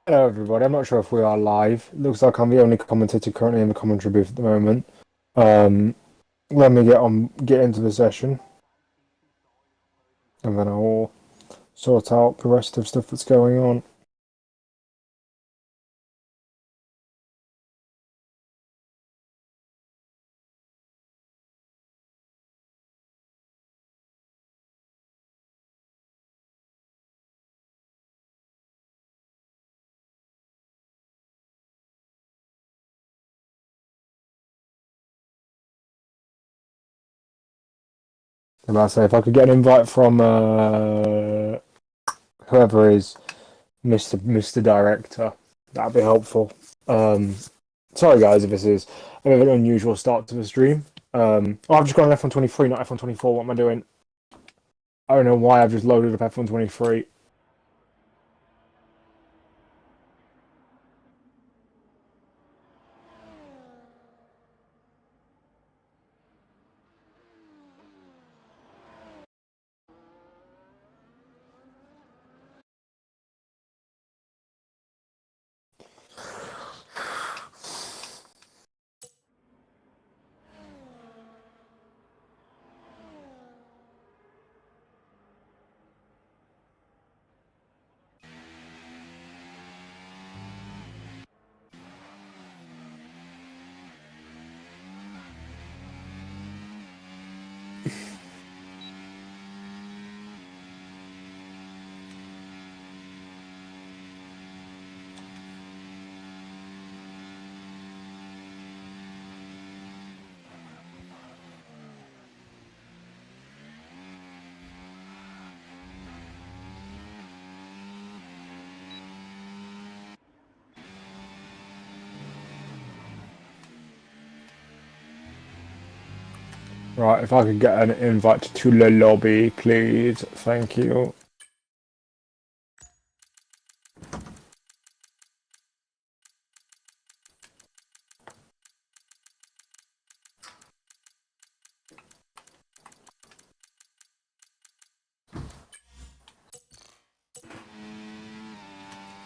Hello, everybody. I'm not sure if we are live. It looks like I'm the only commentator currently in the commentary booth at the moment. Um, Let me get into the session, and then I'll sort out the rest of stuff that's going on. I'm about to say if I could get an invite from whoever is Mr. Director, that'd be helpful. Um, Sorry guys if this is a bit of an unusual start to the stream. Oh, I've just gone on F123, not F124. What am I doing? I don't know why I've just loaded up F123. Right, if I could get an invite to the lobby, please. Thank you.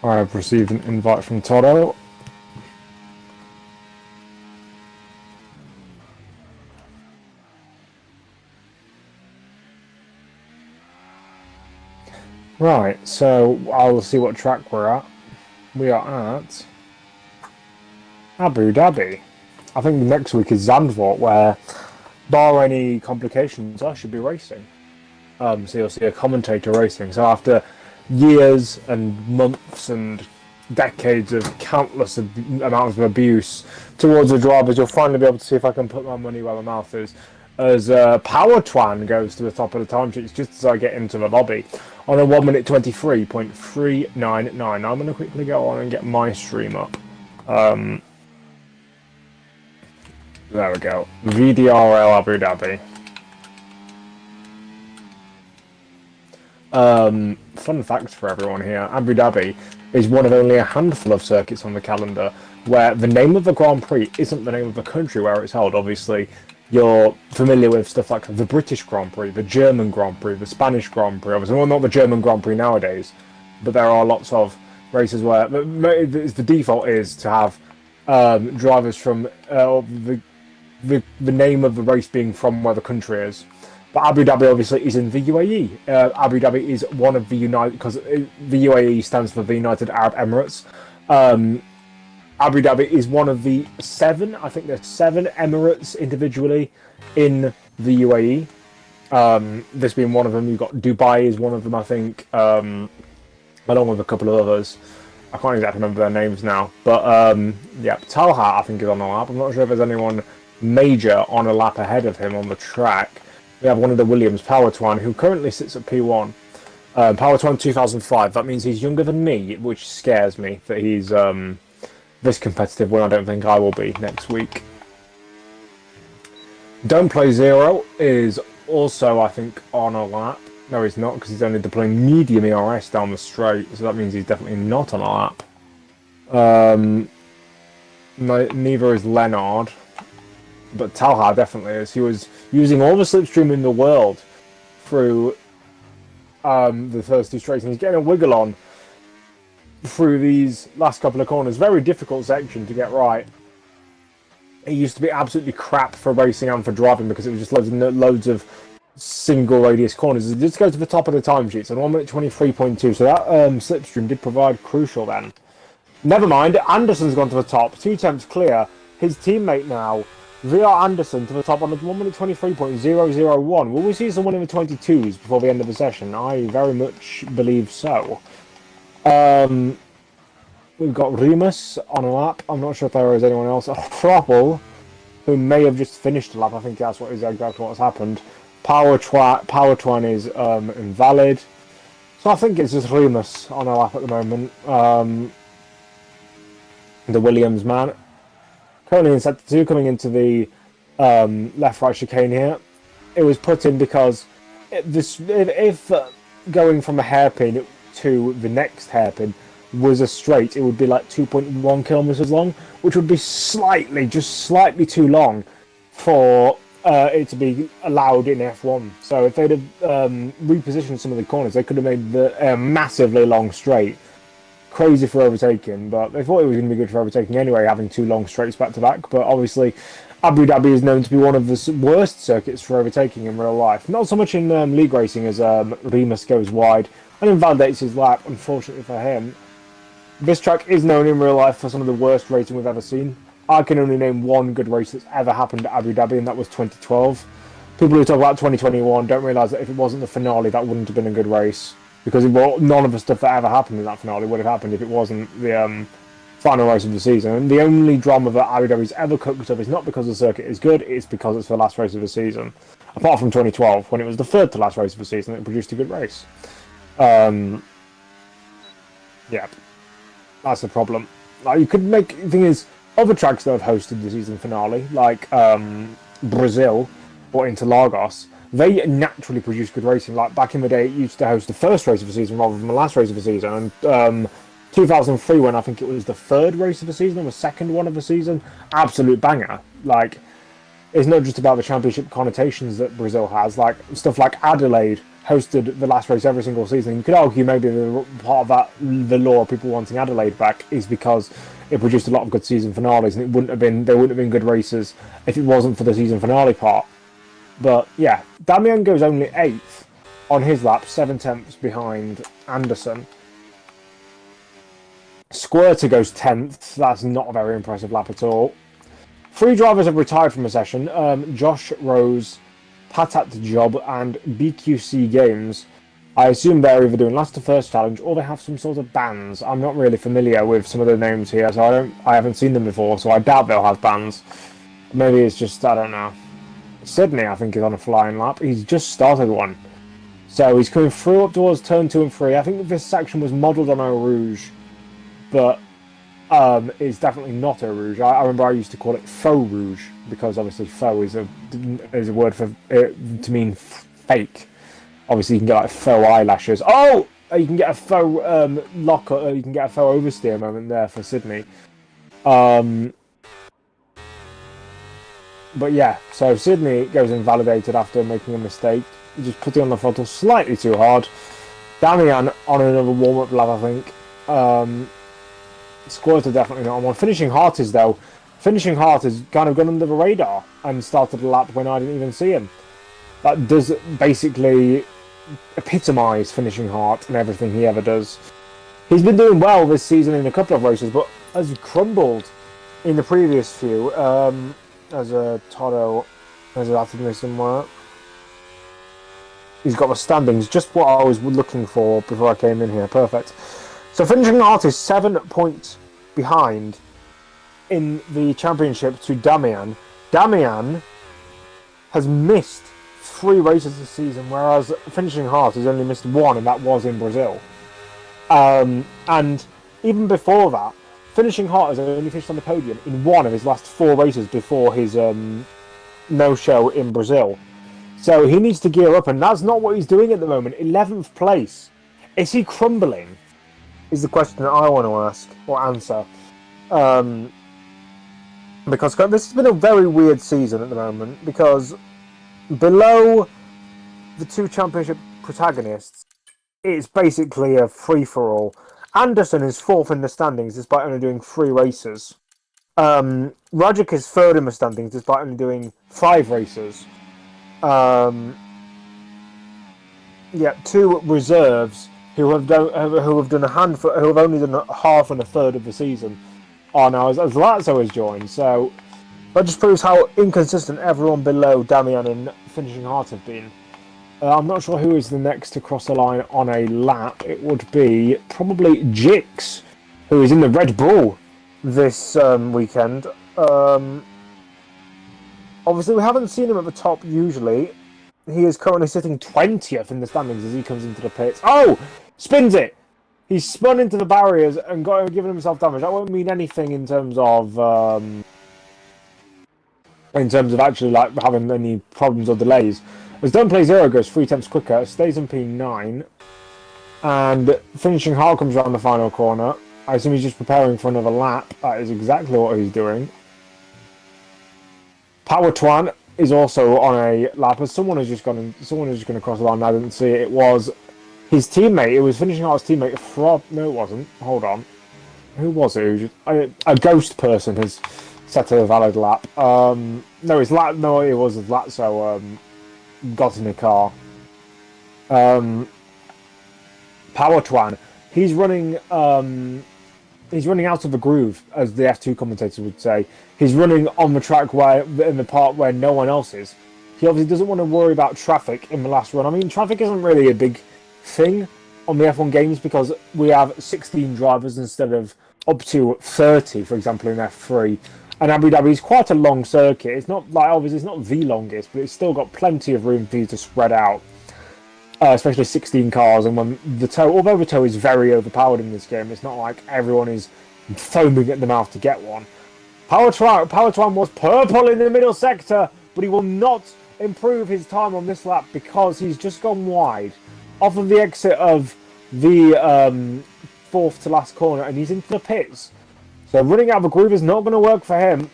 I have received an invite from Toto. Right, so I'll see what track we're at. We are at Abu Dhabi. I think next week is Zandvoort, where, bar any complications, I should be racing. So you'll see a commentator racing. So after years and months and decades of countless amounts of abuse towards the drivers, you'll finally be able to see if I can put my money where my mouth is. As Power Twan goes to the top of the time sheets just as I get into the lobby on a 1 minute 23.399. I'm going to quickly go on and get my stream up. There we go. VDRL Abu Dhabi. Fun fact for everyone here, Abu Dhabi is one of only a handful of circuits on the calendar where the name of the Grand Prix isn't the name of the country where it's held. Obviously, you're familiar with stuff like the British Grand Prix, the German Grand Prix, the Spanish Grand Prix. Obviously, well, not the German Grand Prix nowadays, but there are lots of races where the default is to have drivers from the name of the race being from where the country is. But Abu Dhabi obviously is in the UAE. Abu Dhabi is one of the United, because the UAE stands for the United Arab Emirates. Abu Dhabi is one of the seven, I think there's 7 Emirates individually in the UAE. This being one of them. You've got Dubai is one of them, I think, along with a couple of others. I can't exactly remember their names now. But yeah, Talha, I think, is on the lap. I'm not sure if there's anyone major on a lap ahead of him on the track. We have one of the Williams, Power Twan, who currently sits at P1. Power Twan 2005. That means he's younger than me, which scares me that he's this competitive when I don't think I will be next week. Don't Play Zero is also, I think, on a lap. No, he's not, because he's only deploying medium ERS down the straight, so that means he's definitely not on a lap. Neither is Leonard. But Talha definitely is. He was using all the slipstream in the world through the first 2 straights, and he's getting a wiggle on through these last couple of corners. Very difficult section to get right. It used to be absolutely crap for racing and for driving because it was just loads of single radius corners. It just goes to the top of the timesheets on 1 minute 23.2. So that slipstream did provide crucial then. Never mind, Anderson's gone to the top. 2 attempts clear. His teammate now, VR Anderson, to the top on 1 minute 23.001. Will we see someone in the 22s before the end of the session? I very much believe so. We've got Remus on a lap. I'm not sure if there is anyone else. Froppel, who may have just finished a lap. I think that's what is exactly what's happened. Power Twan is invalid. So I think it's just Remus on a lap at the moment. The Williams man. Currently in sector 2, coming into the left-right chicane here. It was put in because if going from a hairpin to the next hairpin was a straight, it would be like 2.1 kilometers long, which would be just slightly too long for it to be allowed in F1. So if they'd have repositioned some of the corners, they could have made the massively long straight. Crazy for overtaking, but they thought it was going to be good for overtaking anyway, having 2 long straights back to back. But obviously, Abu Dhabi is known to be one of the worst circuits for overtaking in real life. Not so much in league racing as Remus goes wide and invalidates his lap, unfortunately for him. This track is known in real life for some of the worst racing we've ever seen. I can only name one good race that's ever happened at Abu Dhabi, and that was 2012. People who talk about 2021 don't realise that if it wasn't the finale, that wouldn't have been a good race. Because none of the stuff that ever happened in that finale would have happened if it wasn't the final race of the season. And the only drama that Abu Dhabi's ever cooked up is not because the circuit is good, it's because it's the last race of the season. Apart from 2012, when it was the third to last race of the season, it produced a good race. Yeah, that's the problem. Like, you could make... The thing is, other tracks that have hosted the season finale, like Brazil or Interlagos, they naturally produce good racing. Like back in the day, it used to host the first race of the season rather than the last race of the season. And 2003, when I think it was the third race of the season or the second one of the season, absolute banger. Like, it's not just about the championship connotations that Brazil has. Like stuff like Adelaide hosted the last race every single season. You could argue maybe part of that, the law of people wanting Adelaide back, is because it produced a lot of good season finales, and they wouldn't have been good races if it wasn't for the season finale part. But yeah, Damian goes only 8th on his lap, 7 tenths behind Anderson. Squirter goes 10th. That's not a very impressive lap at all. 3 drivers have retired from the session. Josh Rose, Patat Job, and BQC Games. I assume they're either doing last to first challenge or they have some sort of bans. I'm not really familiar with some of the names here, so I haven't seen them before, so I doubt they'll have bans. Maybe it's just, I don't know. Sydney, I think, is on a flying lap. He's just started one. So he's coming through up towards turn 2 and 3. I think this section was modelled on Eau Rouge, but it's definitely not Eau Rouge. I remember I used to call it Faux Rouge, because obviously faux is a word for it to mean fake. Obviously, you can get like faux eyelashes. Oh! You can get a faux lock, you can get a faux oversteer moment there for Sydney. But yeah, so Sydney goes invalidated after making a mistake. He just put it on the throttle slightly too hard. Damian on another warm-up lap, I think. Squirter definitely not on one. Finishing Hearties, though. Finishing Heart has kind of gone under the radar and started a lap when I didn't even see him. That does basically epitomise Finishing Heart and everything he ever does. He's been doing well this season in a couple of races, but has crumbled in the previous few. As a Toto, as a Latin somewhere. He's got the standings, just what I was looking for before I came in here. Perfect. So Finishing Heart is 7 points behind in the championship to Damian. Damian has missed 3 races this season, whereas Finishing Heart has only missed 1, and that was in Brazil. And even before that, Finishing Heart has only finished on the podium in 1 of his last 4 races before his no-show in Brazil. So he needs to gear up, and that's not what he's doing at the moment. 11th place. Is he crumbling? Is the question that I want to ask or answer. Because this has been a very weird season at the moment, because below the 2 championship protagonists, it's basically a free-for-all. Anderson is 4th in the standings despite only doing 3 races. Rajic is 3rd in the standings despite only doing 5 races. Yeah, 2 reserves who have done a handful, who have only done half and a third of the season are now as Lazzo has joined. So that just proves how inconsistent everyone below Damian and Finishing Heart have been. I'm not sure who is the next to cross the line on a lap. It would be probably Jix, who is in the Red Bull this weekend. Obviously, we haven't seen him at the top usually. He is currently sitting 20th in the standings as he comes into the pits. Oh! Spins it! He's spun into the barriers and given himself damage. That won't mean anything in terms of actually like having any problems or delays. As Don't Play Zero goes 3 tenths quicker, stays in P9, and Finishing Heart comes around the final corner. I assume he's just preparing for another lap. That is exactly what he's doing. Power Twan is also on a lap, as someone is just going to cross the line. I didn't see it. It was his teammate. It was Finishing Heart's teammate from. No, it wasn't. Hold on. Who was it? A ghost person has set a valid lap. No, it's lap. No, it was Latso. Got in the car. Power Twan. He's running. He's running out of the groove, as the F2 commentator would say. He's running on the track in the part where no one else is. He obviously doesn't want to worry about traffic in the last run. I mean, traffic isn't really a big thing on the F1 games because we have 16 drivers instead of up to 30, for example, in F3. And Abu Dhabi is quite a long circuit. It's not like, obviously, it's not the longest, but it's still got plenty of room for you to spread out. Especially 16 cars, and when the tow, although the tow is very overpowered in this game, it's not like everyone is foaming at the mouth to get one. Power Twan was purple in the middle sector, but he will not improve his time on this lap because he's just gone wide off of the exit of the 4th to last corner, and he's into the pits. So running out of a groove is not going to work for him.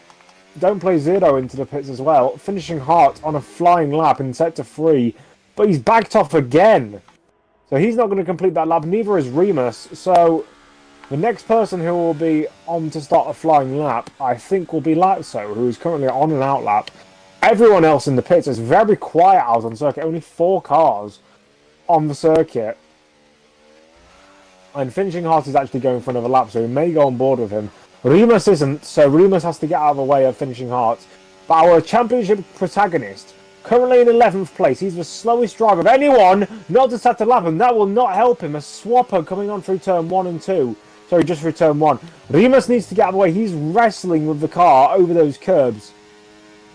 Don't Play Zero into the pits as well. Finishing Heart on a flying lap in sector 3. But he's backed off again. So he's not going to complete that lap. Neither is Remus. So the next person who will be on to start a flying lap, I think, will be Latso, who is currently on an out lap. Everyone else in the pits is very quiet out on circuit. Only 4 cars on the circuit. And Finishing Heart is actually going for another lap, so we may go on board with him. Remus isn't, so Remus has to get out of the way of Finishing Heart. But our championship protagonist, currently in 11th place, he's the slowest driver of anyone not to set a lap, and that will not help him. A swapper coming on through turn 1 and 2. Sorry, just through turn 1. Remus needs to get out of the way. He's wrestling with the car over those curbs.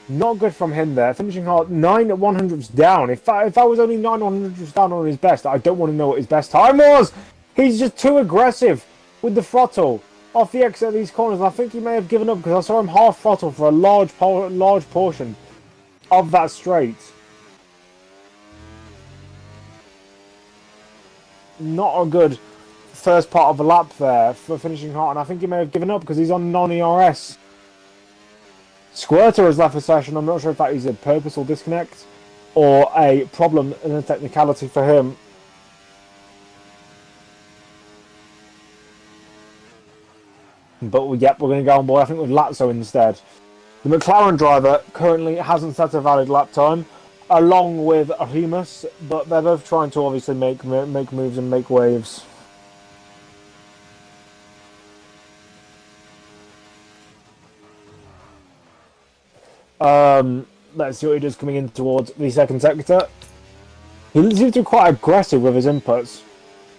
Not good from him there. Finishing Heart 9 100ths down. If I was only 9 100ths down on his best, I don't want to know what his best time was. He's just too aggressive with the throttle off the exit of these corners. And I think he may have given up because I saw him half throttle for a large portion of that straight. Not a good first part of the lap there for Finishing Heart, and I think he may have given up because he's on non-ERS. Squirter has left the session. I'm not sure if that is a purposeful disconnect or a problem in a technicality for him. But yep, we're going to go on board, I think, with Latso instead. The McLaren driver currently hasn't set a valid lap time, along with Remus, but they're both trying to obviously make moves and make waves. Let's see what he does coming in towards the second sector. He seems to be quite aggressive with his inputs,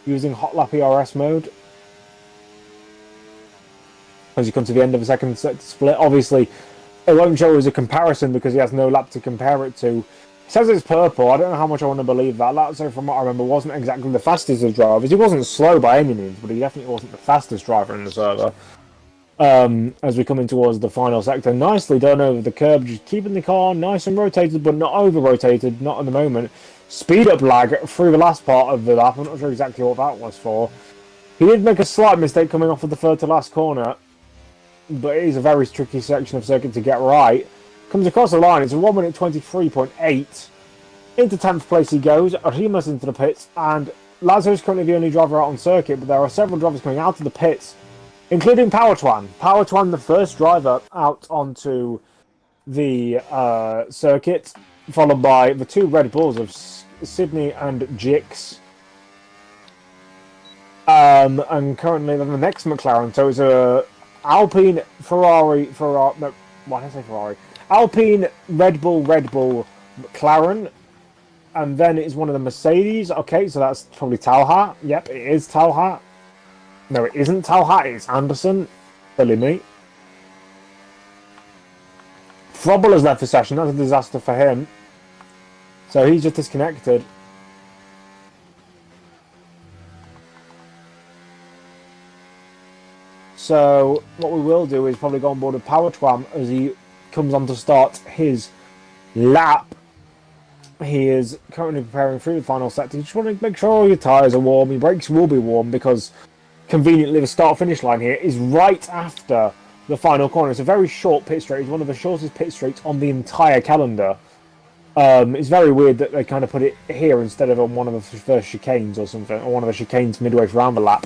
using hot lap ERS mode. As you come to the end of the second sector split, obviously it won't show as a comparison because he has no lap to compare it to. He says it's purple. I don't know how much I want to believe that. Latso, from what I remember, wasn't exactly the fastest of drivers. He wasn't slow by any means, but he definitely wasn't the fastest driver in the server. As we come in towards the final sector, nicely done over the curb, just keeping the car nice and rotated, but not over-rotated, not at the moment. Speed up lag through the last part of the lap. I'm not sure exactly what that was for. He did make a slight mistake coming off of the third to last corner, but it is a very tricky section of circuit to get right. Comes across the line, it's a 1 minute 23.8. Into 10th place he goes, Remus into the pits, and Lazo is currently the only driver out on circuit, but there are several drivers coming out of the pits, including Powertwan. Powertwan, the first driver out onto the circuit, followed by the two Red Bulls of Sydney and Jix. And currently the next McLaren, so it's a Alpine, Ferrari, no, why did I say Ferrari? Alpine, Red Bull, McLaren, and then it's one of the Mercedes. Okay, so that's probably Talha. Yep, it is Talha. No, it isn't Talha, it's Anderson. Silly me. Frobble has left the session, that's a disaster for him. So he's just disconnected. So what we will do is probably go on board with Powertwan as he comes on to start his lap. He is currently preparing through the final sector. You just want to make sure all your tyres are warm. Your brakes will be warm because conveniently the start-finish line here is right after the final corner. It's a very short pit straight. It's one of the shortest pit straights on the entire calendar. It's very weird that they kind of put it here instead of on one of the first chicanes or something, or one of the chicanes midway around the lap.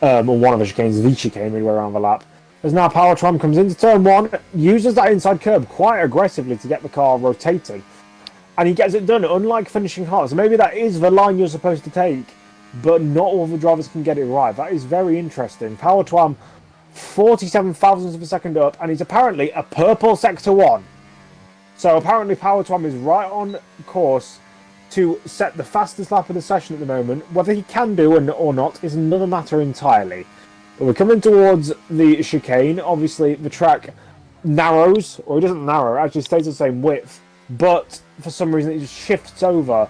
Or one of the chicanes, the chicane midway around the lap. As now Powertwan comes into turn one, uses that inside curb quite aggressively to get the car rotated. And he gets it done, unlike finishing hard. So maybe that is the line you're supposed to take, but not all the drivers can get it right. That is very interesting. Powertwan, 47 thousandths of a second up, and he's apparently a purple sector 1. So apparently Powertwan is right on course to set the fastest lap of the session at the moment. Whether he can do or not is another matter entirely. But we're coming towards the chicane. Obviously, the track narrows, or it doesn't narrow, it actually stays the same width. But for some reason, it just shifts over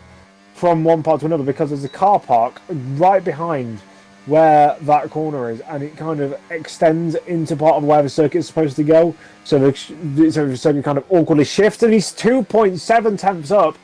from one part to another because there's a car park right behind where that corner is, and it kind of extends into part of where the circuit is supposed to go. So the circuit kind of awkwardly shifts, and he's 2.7 tenths up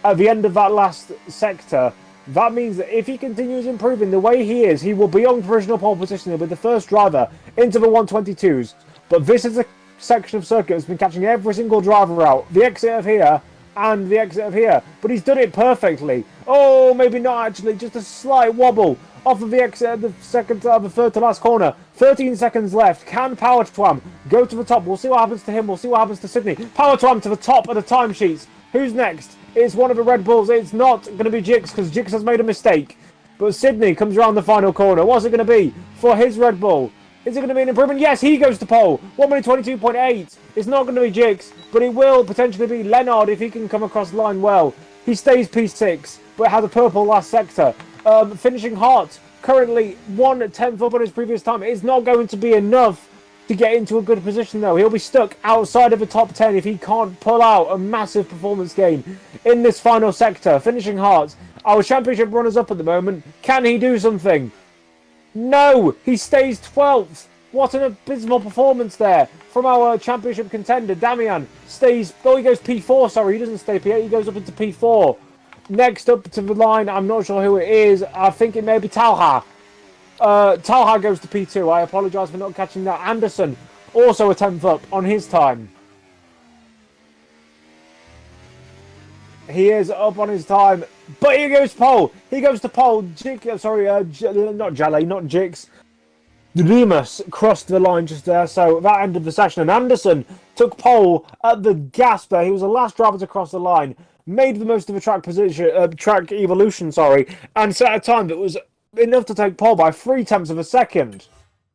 at the end of that last sector. That means that if he continues improving the way he is, he will be on provisional pole position. He'll be the first driver into the 122s. But this is a section of circuit that's been catching every single driver out. The exit of here and the exit of here. But he's done it perfectly. Oh, maybe not actually. Just a slight wobble off of the exit of the third to last corner. 13 seconds left. Can Powertwan go to the top? We'll see what happens to him. We'll see what happens to Sydney. Powertwan to the top of the timesheets. Who's next? It's one of the Red Bulls. It's not going to be Jix because Jix has made a mistake. But Sydney comes around the final corner. What's it going to be for his Red Bull? Is it going to be an improvement? Yes, he goes to pole. 1 minute 22.8. It's not going to be Jix, but it will potentially be Leonard if he can come across the line well. He stays P6, but has a purple last sector. Finishing hot. Currently 1/10 up on his previous time. It's not going to be enough to get into a good position though. He'll be stuck outside of the top 10 if he can't pull out a massive performance gain in this final sector. Finishing hard. Our championship runners up at the moment. Can he do something? No! He stays 12th. What an abysmal performance there from our championship contender. Damian stays... Oh, he goes P4, sorry. He doesn't stay P8. He goes up into P4. Next up to the line, I'm not sure who it is. I think it may be Talha. Talha goes to P2. I apologise for not catching that. Anderson, also a 10th up on his time. He is up on his time, but he goes pole. He goes to pole. Not Jaleh, not Jix. Remus crossed the line just there, so that ended the session. And Anderson took pole at the gasp there. He was the last driver to cross the line, made the most of the track evolution, and set a time that was enough to take pole by 0.3 of a second.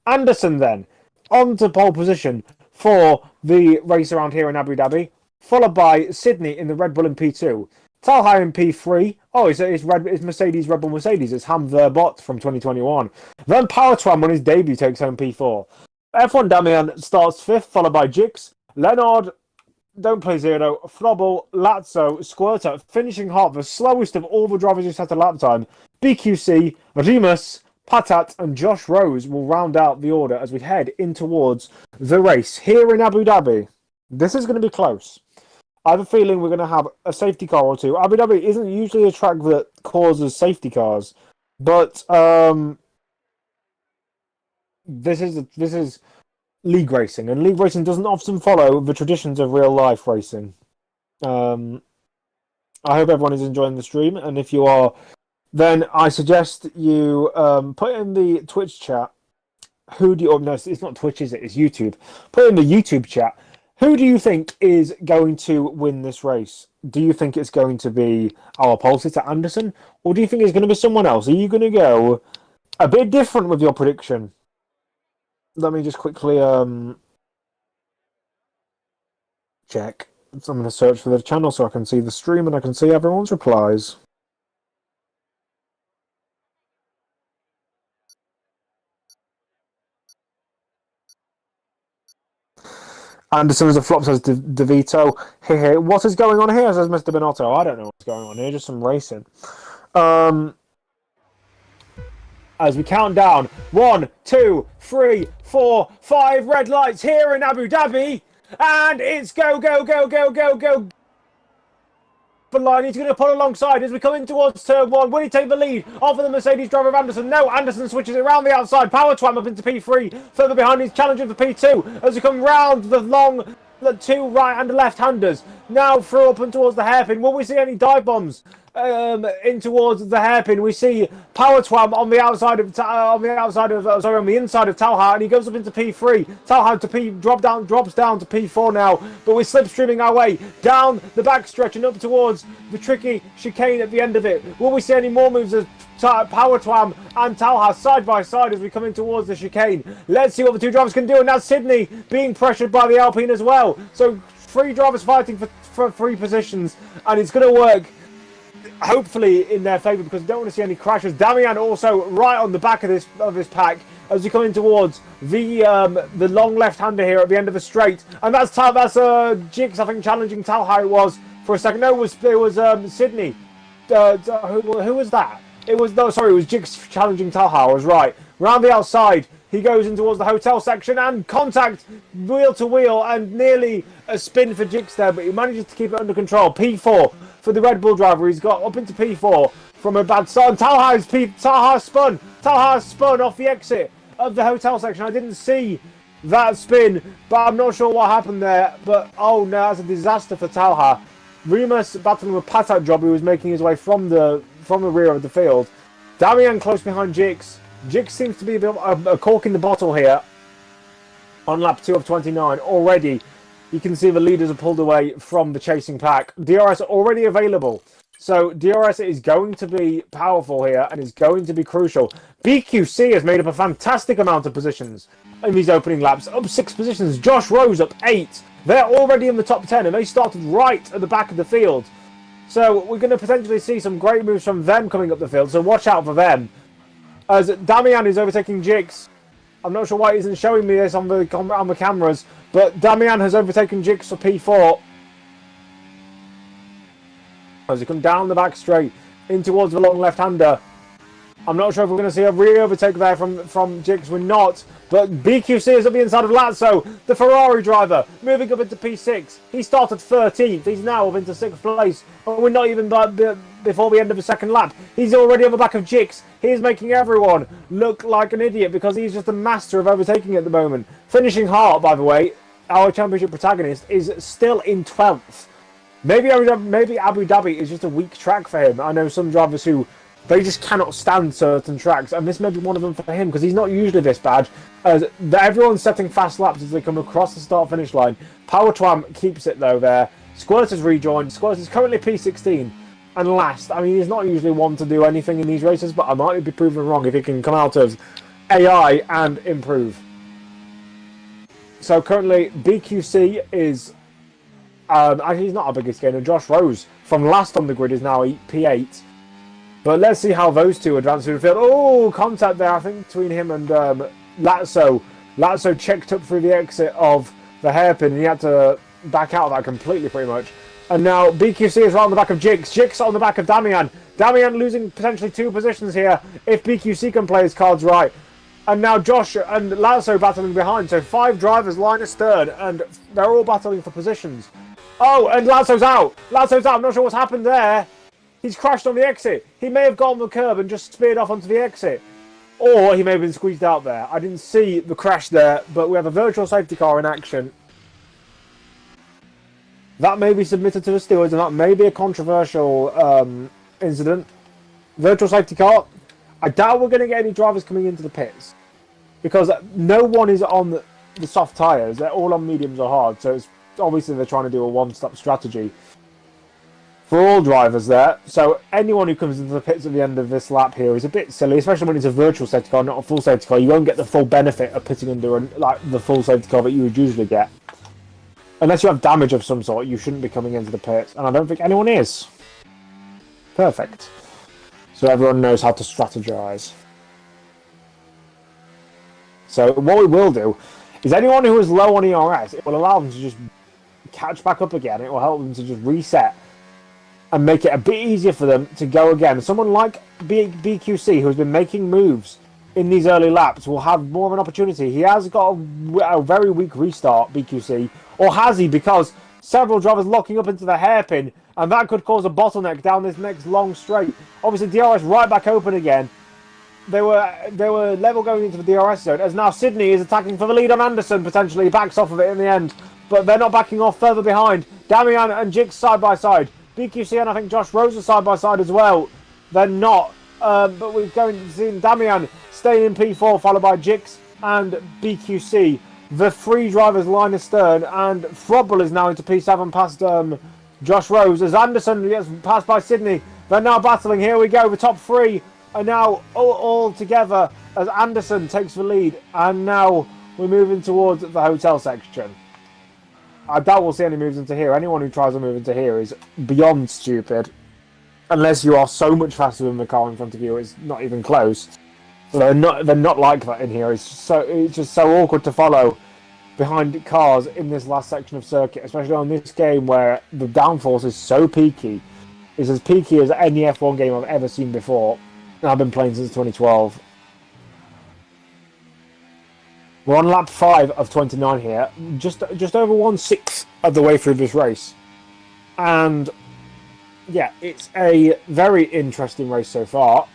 Anderson then on to pole position for the race around here in Abu Dhabi, followed by Sydney in the Red Bull in P2. Talha in P3. Oh, it's Mercedes, Red Bull Mercedes. It's Hamza Bot from 2021. Then Powertwan on his debut takes home P4. F1 Damian starts 5th, followed by Jix, Leonard, Don't Play Zero, Frobble, Lazzo, Squirter, finishing hot, the slowest of all the drivers who set a lap time. BQC, Remus, Patat and Josh Rose will round out the order as we head in towards the race here in Abu Dhabi. This is going to be close. I have a feeling we're going to have a safety car or two. Abu Dhabi isn't usually a track that causes safety cars, but this is league racing, and league racing doesn't often follow the traditions of real life racing. I hope everyone is enjoying the stream, and if you are then I suggest you put in the Twitch chat. Who do you? Oh, no, it's not Twitch, is it? It's YouTube. Put in the YouTube chat. Who do you think is going to win this race? Do you think it's going to be our pole sitter Anderson, or do you think it's going to be someone else? Are you going to go a bit different with your prediction? Let me just quickly check. So I'm going to search for the channel so I can see the stream and I can see everyone's replies. Anderson is a flop, says DeVito. Hey, what is going on here, says Mr. Binotto. I don't know what's going on here, just some racing. As we count down, 1, 2, 3, 4, 5 red lights here in Abu Dhabi. And it's go, go, go, go, go, go. The line, he's going to pull alongside as we come in towards turn 1. Will he take the lead off of the Mercedes driver of Anderson? No, Anderson switches it around the outside. Power twam up into P3. Further behind, he's challenging for P2 as we come round the long, the two right and left-handers. Now through up and towards the hairpin. Will we see any dive bombs in towards the hairpin? We see Power twam on the outside of on the inside of Talha, and he goes up into P3. Talha to drops down to P4 now, but we're slipstreaming our way down the backstretch and up towards the tricky chicane at the end of it. Will we see any more moves as Power twam and Talha side by side as we come in towards the chicane? Let's see what the two drivers can do, and now Sydney being pressured by the Alpine as well. So 3 drivers fighting for 3 positions, and it's going to work hopefully in their favour because we don't want to see any crashes. Damian also right on the back of this pack as we come in towards the long left-hander here at the end of the straight, and that's Jix, I think, challenging Talha. It was for a second. No, it was Sydney. Who was that? It was Jix challenging Talha. I was right. Round the outside, he goes in towards the hotel section and contact wheel to wheel and nearly a spin for Jix there, but he manages to keep it under control. P4 for the Red Bull driver. He's got up into P4 from a bad start. Talha spun off the exit of the hotel section. I didn't see that spin, but I'm not sure what happened there. But oh no, that's a disaster for Talha. Remus battling with Patak job, who was making his way from the rear of the field. Damian close behind Jix. Jix seems to be a cork in the bottle here on lap 2 of 29 already. You can see the leaders are pulled away from the chasing pack. DRS already available. So DRS is going to be powerful here and is going to be crucial. BQC has made up a fantastic amount of positions in these opening laps. Up 6 positions. Josh Rose up 8. They're already in the top 10 and they started right at the back of the field. So we're going to potentially see some great moves from them coming up the field. So watch out for them. As Damian is overtaking Jix. I'm not sure why he isn't showing me this on the cameras, but Damian has overtaken Jix for P4. As he comes down the back straight in towards the long left-hander. I'm not sure if we're going to see a re-overtake there from Jix. We're not. But BQC is at the inside of Lazzo, the Ferrari driver, moving up into P6. He started 13th. He's now up into 6th place. And we're not even before the end of the second lap. He's already on the back of Jix. He's making everyone look like an idiot because he's just a master of overtaking at the moment. Finishing Hart, by the way, our championship protagonist, is still in 12th. Maybe Abu Dhabi is just a weak track for him. I know some drivers who they just cannot stand certain tracks, and this may be one of them for him because he's not usually this bad. Everyone's setting fast laps as they come across the start-finish line. Power Twam keeps it though there. Squirt has rejoined. Squirt is currently P16 and last. I mean, he's not usually one to do anything in these races, but I might be proven wrong if he can come out of AI and improve. So currently BQC is actually he's not our biggest gainer. Josh Rose from last on the grid is now P8. But let's see how those two advance through the field. Oh, contact there, I think, between him and Lazzo. Lazzo checked up through the exit of the hairpin, and he had to back out of that completely, pretty much. And now BQC is right on the back of Jix. Jix on the back of Damian. Damian losing potentially 2 positions here if BQC can play his cards right. And now Josh and Lazzo battling behind. So 5 drivers line astern, and they're all battling for positions. Oh, and Lazzo's out. Lazzo's out. I'm not sure what's happened there. He's crashed on the exit. He may have got on the curb and just speared off onto the exit. Or he may have been squeezed out there. I didn't see the crash there, but we have a virtual safety car in action. That may be submitted to the stewards, and that may be a controversial incident. virtual safety car. I doubt we're going to get any drivers coming into the pits because no one is on the soft tyres. They're all on mediums or hard. So it's obviously they're trying to do a one-stop strategy for all drivers there. So anyone who comes into the pits at the end of this lap here is a bit silly, especially when it's a virtual safety car, not a full safety car. You won't get the full benefit of pitting under the full safety car that you would usually get. Unless you have damage of some sort, you shouldn't be coming into the pits. And I don't think anyone is. Perfect. So everyone knows how to strategize. So what we will do is anyone who is low on ERS, it will allow them to just catch back up again. It will help them to just reset and make it a bit easier for them to go again. Someone like BQC, who has been making moves in these early laps, will have more of an opportunity. He has got a very weak restart, BQC. Or has he? Because several drivers locking up into the hairpin, and that could cause a bottleneck down this next long straight. Obviously, DRS right back open again. They were level going into the DRS zone, as now Sydney is attacking for the lead on Anderson, potentially. He backs off of it in the end, but they're not backing off further behind. Damian and Jix side by side. BQC and I think Josh Rose are side by side as well. They're not, but we're going to see Damian staying in P4, followed by Jix and BQC. The three drivers line astern, and Frobble is now into P7 past Josh Rose, as Anderson gets passed by Sydney. They're now battling. Here we go. The top three are now all together as Anderson takes the lead, and now we're moving towards the hotel section. I doubt we'll see any moves into here. Anyone who tries to move into here is beyond stupid, unless you are so much faster than the car in front of you. It's not even close. So they're not like that in here. It's just so awkward to follow behind cars in this last section of circuit, especially on this game where the downforce is so peaky. It's as peaky as any F1 game I've ever seen before, and I've been playing since 2012. We're on lap 5 of 29 here, just over 1/6 of the way through this race. And yeah, it's a very interesting race so far.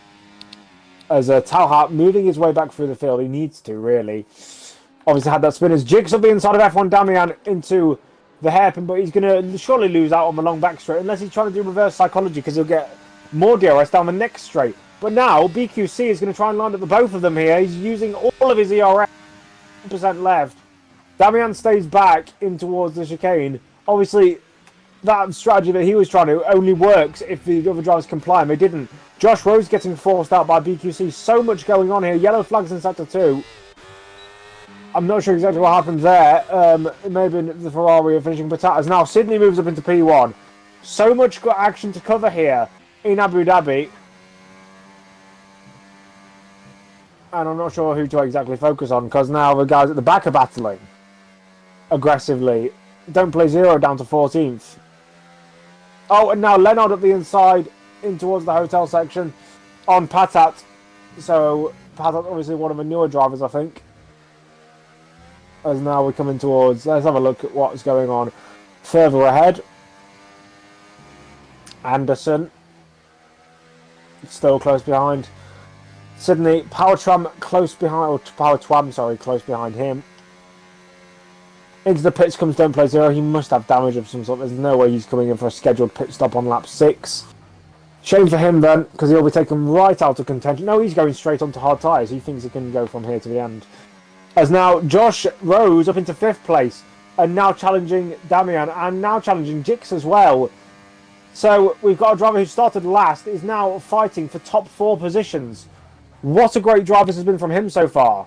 As Talhat moving his way back through the field, he needs to, really. Obviously had that spin as Jigs on the inside of F1 Damian into the hairpin, but he's going to surely lose out on the long back straight, unless he's trying to do reverse psychology, because he'll get more DRS down the next straight. But now, BQC is going to try and line up the both of them here. He's using all of his ERS. 1% left. Damian stays back in towards the chicane. Obviously, that strategy that he was trying to only works if the other drivers comply, and they didn't. Josh Rose getting forced out by BQC. So much going on here. Yellow flags in sector 2. I'm not sure exactly what happens there. It may have been the Ferrari finishing patatas. Now, Sydney moves up into P1. So much action to cover here in Abu Dhabi. And I'm not sure who to exactly focus on, because now the guys at the back are battling aggressively. Don't play 0 down to 14th. Oh, and now Leonard up the inside in towards the hotel section on Patat. So Patat obviously one of the newer drivers, I think. As now we're coming towards, let's have a look at what's going on further ahead. Anderson still close behind. Sydney, Power Tram close behind, or Power Twam, sorry, close behind him. Into the pits comes Don't Play 0. He must have damage of some sort. There's no way he's coming in for a scheduled pit stop on lap 6. Shame for him then, because he'll be taken right out of contention. No, he's going straight onto hard tyres. He thinks he can go from here to the end. As now Josh Rose up into 5th place, and now challenging Damian, and now challenging Jix as well. So we've got a driver who started last, is now fighting for top 4 positions. What a great drive this has been from him so far.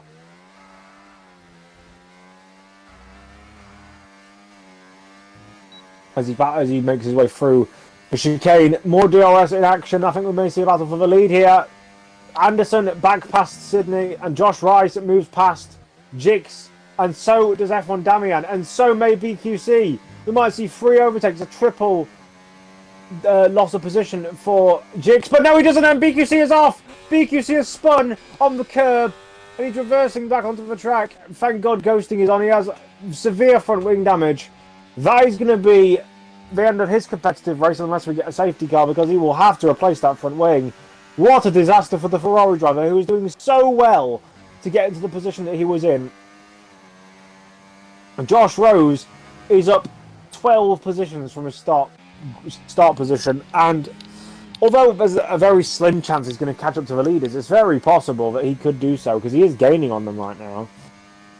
As he makes his way through the chicane. More DRS in action. I think we may see a battle for the lead here. Anderson back past Sydney, and Josh Rice moves past Jix, and so does F1 Damian, and so may BQC. We might see 3 overtakes, a triple loss of position for Jix, but no, he doesn't, and BQC is off. BQC has spun on the curb, and he's reversing back onto the track. Thank God ghosting is on. He has severe front wing damage. That is going to be the end of his competitive race unless we get a safety car, because he will have to replace that front wing. What a disaster for the Ferrari driver, who was doing so well to get into the position that he was in. And Josh Rose is up 12 positions from his start position, and Although there's a very slim chance he's going to catch up to the leaders, it's very possible that he could do so because he is gaining on them right now.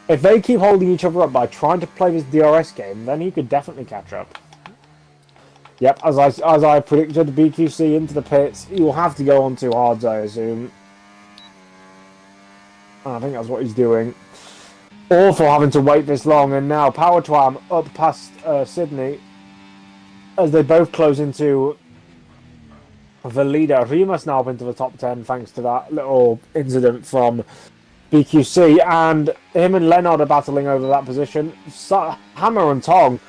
If they keep holding each other up by trying to play this DRS game, then he could definitely catch up. Yep, as I predicted, BQC into the pits. He will have to go on two hards, I assume. I think that's what he's doing. Awful having to wait this long, and now Power Twam up past Sydney as they both close into the leader. Rimas now up into the top 10 thanks to that little incident from BQC, and him and Leonard are battling over that position. Hammer and Tong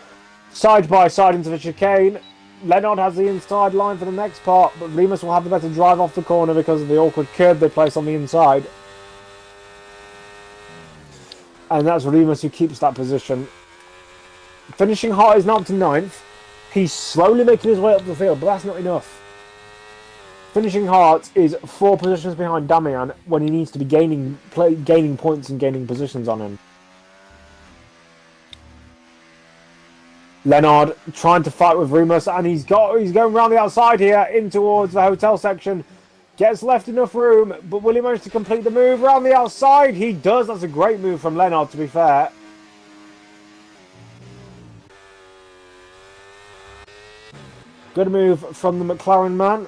side by side into the chicane. Leonard has the inside line for the next part, but Rimas will have the better drive off the corner because of the awkward curb they place on the inside. And that's Rimas who keeps that position. Finishing Hart is now up to 9th. He's slowly making his way up the field, but that's not enough. Finishing Hart is 4 positions behind Damian when he needs to be gaining points and gaining positions on him. Leonard trying to fight with Rimas, and he's going around the outside here in towards the hotel section. Gets left enough room, but will he manage to complete the move around the outside? He does. That's a great move from Leonard, to be fair. Good move from the McLaren man.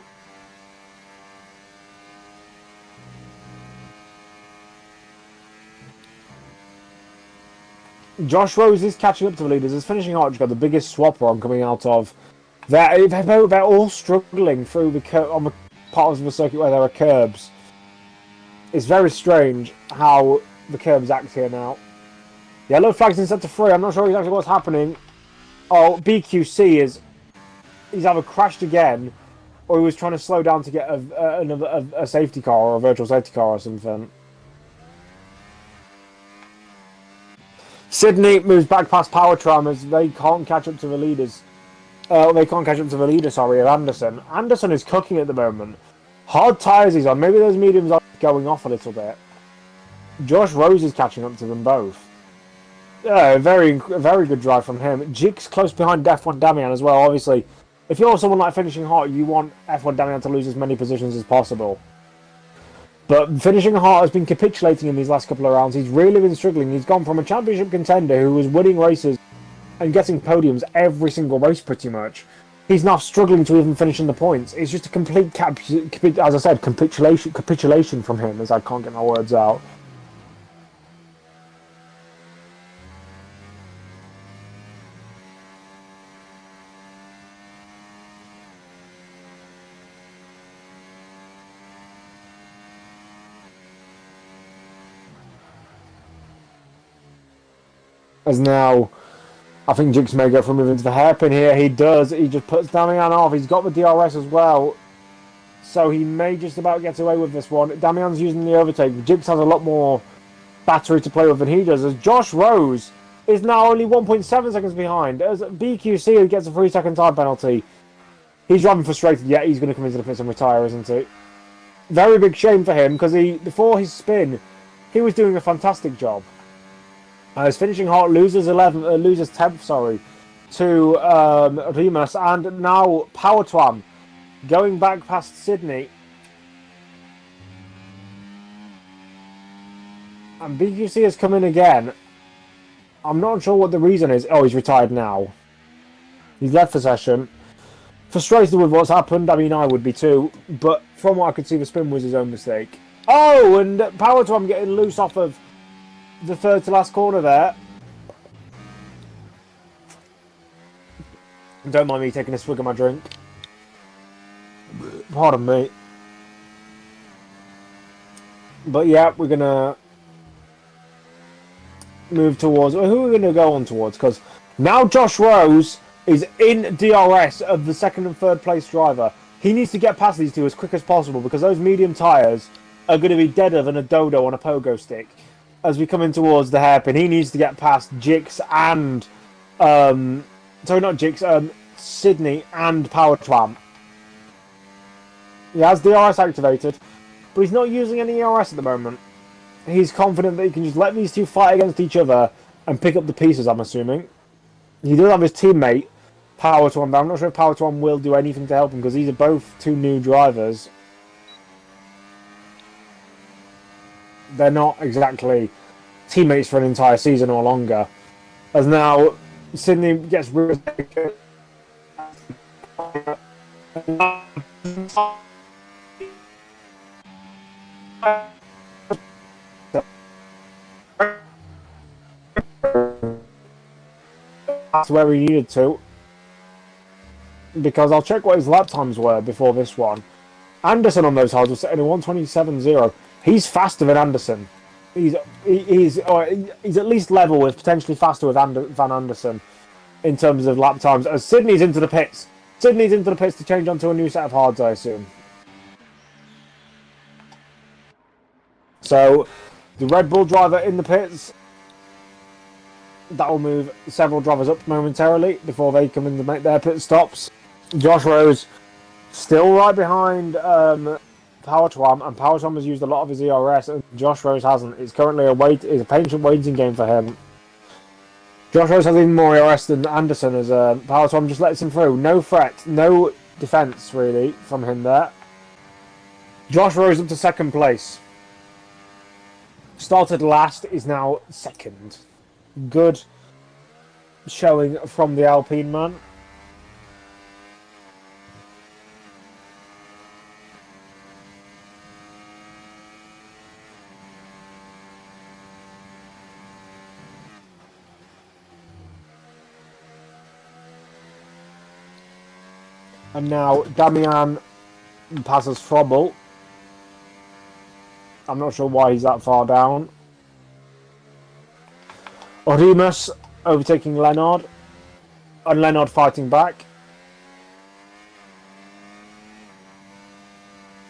Josh Rose is catching up to the leaders. His finishing arch got the biggest swapper on coming out of. They're all struggling through on the parts of the circuit where there are curbs. It's very strange how the curbs act here now. Yellow flag's in sector 3. I'm not sure exactly what's happening. Oh, BQC he's either crashed again, or he was trying to slow down to get a safety car or a virtual safety car or something. Sydney moves back past Power Tram as they can't catch up to the leaders. They can't catch up to the leader, sorry, of Anderson. Anderson is cooking at the moment. Hard tyres he's on. Maybe those mediums are going off a little bit. Josh Rose is catching up to them both. Very good drive from him. Jix close behind F1 Damian as well. Obviously, if you're someone like Finishing Hart, you want F1 Damian to lose as many positions as possible. But Finishing Hart has been capitulating in these last couple of rounds. He's really been struggling. He's gone from a championship contender who was winning races and getting podiums every single race pretty much. He's now struggling to even finish in the points. It's just a complete, as I said, capitulation from him, as I can't get my words out. As now, I think Jix may go for a move into the hairpin here. He does. He just puts Damian off. He's got the DRS as well. So he may just about get away with this one. Damian's using the overtake. Jix has a lot more battery to play with than he does. As Josh Rose is now only 1.7 seconds behind. As BQC gets a 3-second time penalty. He's driving frustrated. Yeah, he's going to come into the pits and retire, isn't he? Very big shame for him because before his spin, he was doing a fantastic job. His Finishing Hart loses 10th, to Rimas, and now Power Twam going back past Sydney. And BQC has come in again. I'm not sure what the reason is. Oh, he's retired now. He's left the session. Frustrated with what's happened. I mean, I would be too. But from what I could see, the spin was his own mistake. Oh, and Power Twam getting loose off of the third to last corner there. Don't mind me taking a swig of my drink. Pardon me. But yeah, we're going to move towards... Who are we going to go on towards? Because now Josh Rose is in DRS of the second and third place driver. He needs to get past these two as quick as possible because those medium tyres are going to be deader than a dodo on a pogo stick. As we come in towards the hairpin, he needs to get past Jix and... sorry, not Jix, Sydney and Power Twam. He has DRS activated, but he's not using any ERS at the moment. He's confident that he can just let these two fight against each other and pick up the pieces, I'm assuming. He does have his teammate Power to One, but I'm not sure if Power to One will do anything to help him because these are both two new drivers. They're not exactly teammates for an entire season or longer. As now Sydney gets rid that's where he needed to, because I'll check what his lap times were before this one. Anderson on those hards was setting a 1:27.0. He's faster than Anderson. He's at least level with, potentially faster with Van Anderson in terms of lap times. As Sydney's into the pits. Sydney's into the pits to change onto a new set of hards, I assume. So the Red Bull driver in the pits. That will move several drivers up momentarily before they come in to make their pit stops. Josh Rose still right behind Power Twam, and Power Twam has used a lot of his ERS, and Josh Rose hasn't. It's currently a patient waiting game for him. Josh Rose has even more ERS than Anderson, as Power Twam just lets him through. No threat, no defence really from him there. Josh Rose up to second place. Started last, is now second. Good showing from the Alpine man. And now Damian passes Frobel. I'm not sure why he's that far down. Orimus overtaking Leonard. And Leonard fighting back.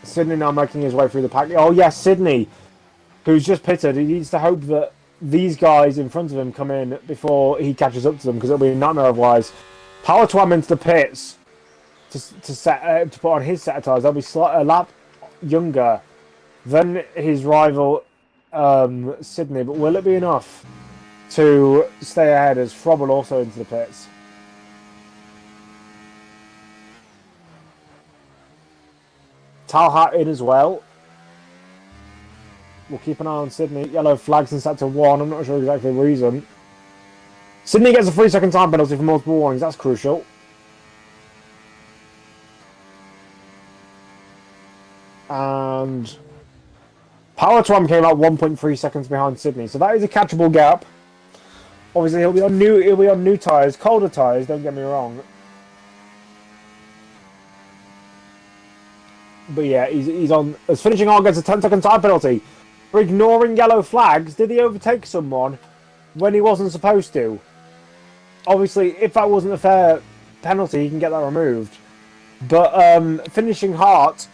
Sydney now making his way through the pack. Oh yes, Sydney, who's just pitted. He needs to hope that these guys in front of him come in before he catches up to them, because it'll be a nightmare otherwise. Power Twam into the pits to put on his set of tyres. They'll be a lap younger than his rival Sydney, but will it be enough to stay ahead as Frobel also into the pits? Talhat in as well. We'll keep an eye on Sydney. Yellow flags in sector 1. I'm not sure exactly the reason. Sydney gets a 3-second time penalty for multiple warnings. That's crucial. And Power Twam came out 1.3 seconds behind Sydney, so that is a catchable gap. Obviously, he'll be on new tyres, colder tyres. Don't get me wrong. But yeah, he's on. As finishing on gets a 10-second time penalty for ignoring yellow flags. Did he overtake someone when he wasn't supposed to? Obviously, if that wasn't a fair penalty, he can get that removed. But finishing Hart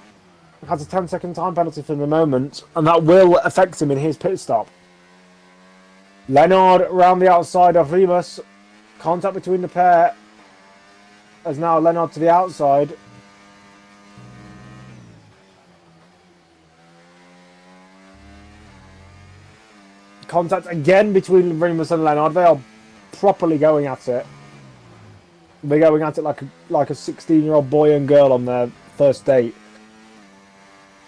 has a 10-second time penalty for the moment, and that will affect him in his pit stop. Leonard around the outside of Remus. Contact between the pair. As now Leonard to the outside. Contact again between Remus and Leonard. They are properly going at it. They're going at it like a 16-year-old boy and girl on their first date.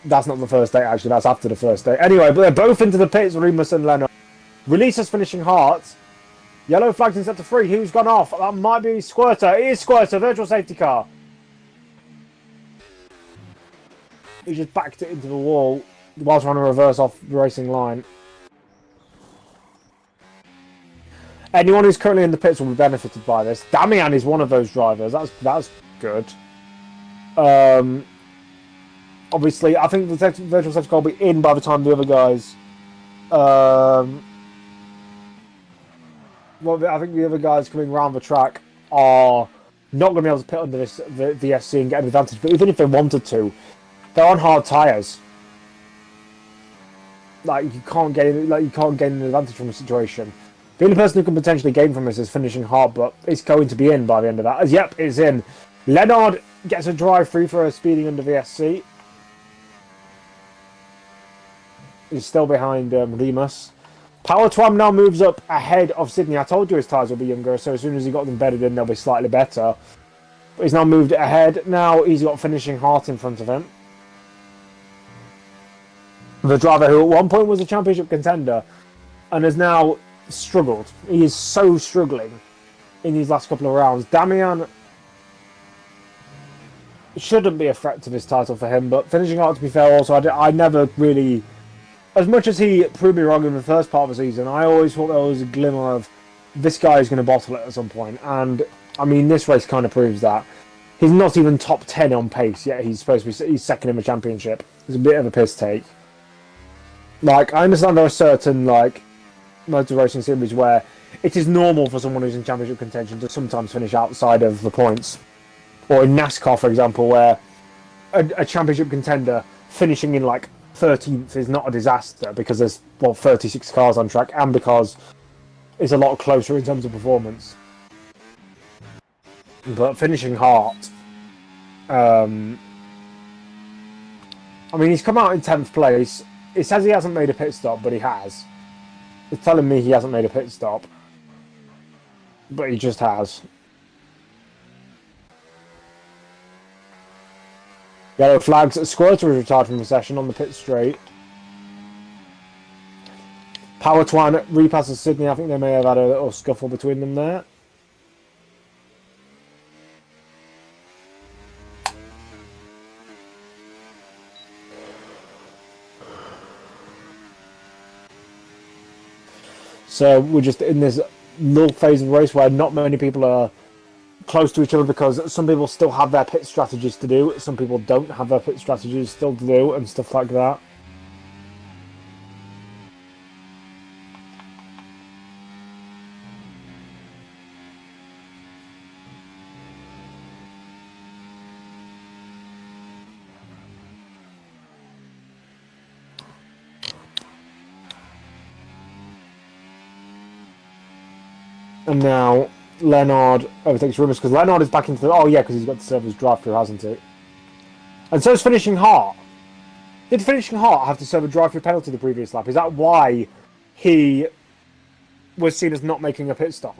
That's not the first date, actually. That's after the first date. Anyway, but they're both into the pits, Remus and Leonard. Releases finishing Hart. Yellow flags in sector 3. Who's gone off? That might be Squirter. It is Squirter. Virtual safety car. He just backed it into the wall while trying to reverse off the racing line. Anyone who's currently in the pits will be benefited by this. Damian is one of those drivers. That's good. Obviously, I think the virtual safety car will be in by the time the other guys. Well, I think the other guys coming around the track are not going to be able to pit under this VSC and get an advantage. But even if they wanted to, they're on hard tyres. You can't gain an advantage from the situation. The only person who can potentially gain from this is finishing Hart, but it's going to be in by the end of that. Yep, it's in. Leonard gets a drive-through for speeding under VSC. He's still behind Remus. Power Twam now moves up ahead of Sydney. I told you his tyres will be younger, so as soon as he got them bedded in, they'll be slightly better. But he's now moved ahead. Now he's got Finishing Heart in front of him. The driver who at one point was a championship contender and has now struggled. He is so struggling in these last couple of rounds. Damian shouldn't be a threat to this title for him, but Finishing Heart, to be fair, also, I never really... As much as he proved me wrong in the first part of the season, I always thought there was a glimmer of this guy is going to bottle it at some point. And, I mean, this race kind of proves that. He's not even top 10 on pace, yet he's supposed to be he's second in the championship. It's a bit of a piss take. Like, I understand there are certain, like, motor racing series where it is normal for someone who's in championship contention to sometimes finish outside of the points. Or in NASCAR, for example, where a championship contender finishing in, like, 13th is not a disaster because there's, well, 36 cars on track and because it's a lot closer in terms of performance. But Finishing Heart, I mean, he's come out in 10th place. It says he hasn't made a pit stop, but he has. It's telling me he hasn't made a pit stop, but he just has. Yellow flags. Squirter is retired from the session on the pit straight. Power Twan repasses Sydney. I think they may have had a little scuffle between them there. So we're just in this little phase of the race where not many people are close to each other because some people still have their pit strategies to do, some people don't have their pit strategies still to do, and stuff like that. And now Leonard overtakes Rimmers because Leonard is back into the... Oh, yeah, because he's got to serve his drive-through, hasn't he? And so is Finishing Heart. Did Finishing Heart have to serve a drive-through penalty the previous lap? Is that why he was seen as not making a pit stop?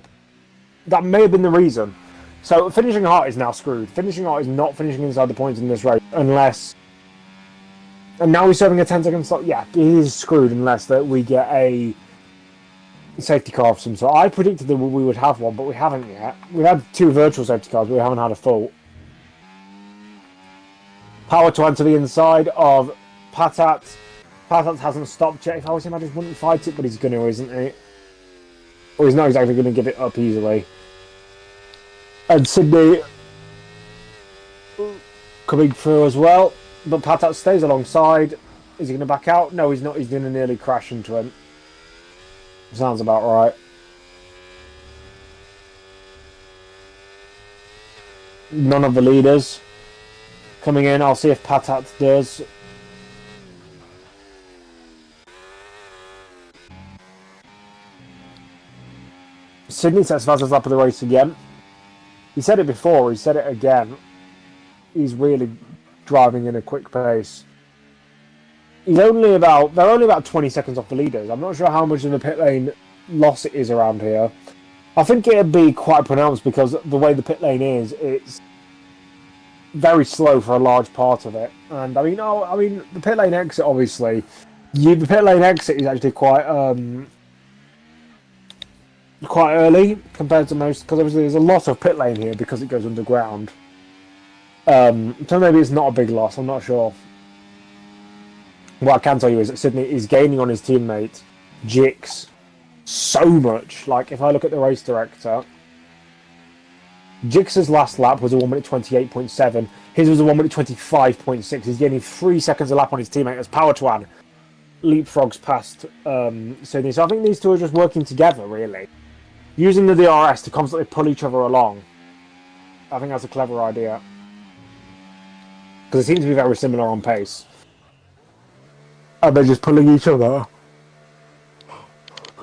That may have been the reason. So Finishing Heart is now screwed. Finishing Heart is not finishing inside the points in this race unless... And now he's serving a 10-second stop. Yeah, he is screwed unless that we get a safety car of some sort. I predicted that we would have one, but we haven't yet. We've had 2 virtual safety cars, but we haven't had a full. Power to enter the inside of Patat. Patat hasn't stopped yet. If I was him, I just wouldn't fight it, but he's going to, isn't he? Or he's not exactly going to give it up easily. And Sydney coming through as well, but Patat stays alongside. Is he going to back out? No, he's not. He's going to nearly crash into him. Sounds about right. None of the leaders coming in. I'll see if Patat does. Sydney sets fastest lap of the race again. He said it before, he said it again. He's really driving in a quick pace. They're only about 20 seconds off the leaders. I'm not sure how much of the pit lane loss it is around here. I think it'd be quite pronounced because the way the pit lane is, it's very slow for a large part of it. And I mean, the pit lane exit, obviously, the pit lane exit is actually quite early compared to most, because obviously there's a lot of pit lane here because it goes underground. So maybe it's not a big loss. I'm not sure. What I can tell you is that Sydney is gaining on his teammate, Jix, so much. Like, if I look at the race director, Jix's last lap was a 1 minute 28.7. His was a 1 minute 25.6. He's gaining 3 seconds a lap on his teammate as Power Twan leapfrogs past Sydney. So I think these two are just working together, really. Using the DRS to constantly pull each other along. I think that's a clever idea. Because it seems to be very similar on pace. And they're just pulling each other.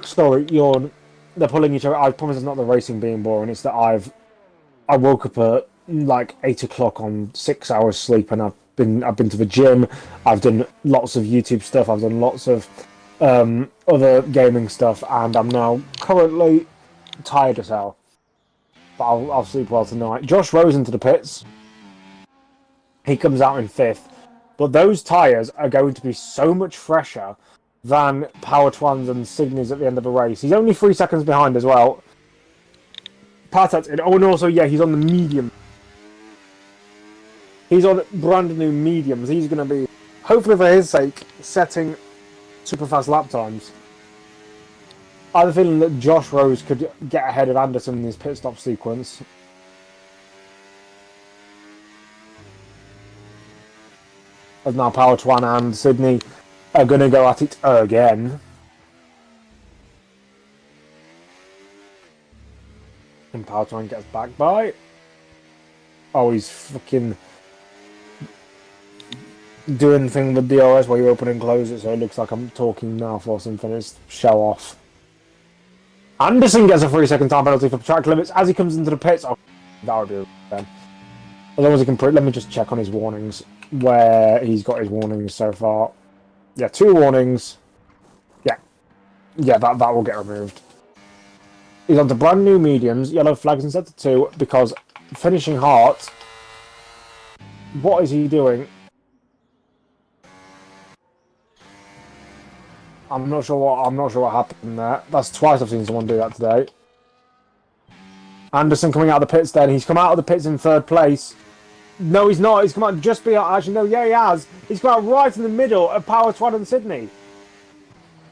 Sorry, yawn. They're pulling each other. I promise it's not the racing being boring. It's that I woke up at like 8 o'clock on 6 hours sleep, and I've been to the gym. I've done lots of YouTube stuff. I've done lots of other gaming stuff, and I'm now currently tired as hell. But I'll sleep well tonight. Josh Rose into the pits. He comes out in 5th. But those tyres are going to be so much fresher than Power Twan's and Sydney's at the end of the race. He's only 3 seconds behind as well. Patat's in. Oh, and also, yeah, he's on the medium. He's on brand new mediums. He's going to be, hopefully for his sake, setting super fast lap times. I have a feeling that Josh Rose could get ahead of Anderson in his pit stop sequence. As now Power Twan and Sydney are going to go at it again. And Power Twan gets back by. Oh, he's fucking doing the thing with DRS where you open and close it, so it looks like I'm talking now for something. It's show off. Anderson gets a 3-second time penalty for track limits as he comes into the pits. Oh, that would be then. As long as he can, let me just check on his warnings, where he's got his warnings so far. Yeah, 2 warnings. Yeah, that will get removed. He's on to brand new mediums, yellow flags instead of 2, because finishing Hart. What is he doing? I'm not sure what happened there. That's twice I've seen someone do that today. Anderson coming out of the pits then. He's come out of the pits in 3rd place. No, he's not. He's come out just beyond. Actually, no, yeah, he has. He's come out right in the middle of Power Twan and Sydney.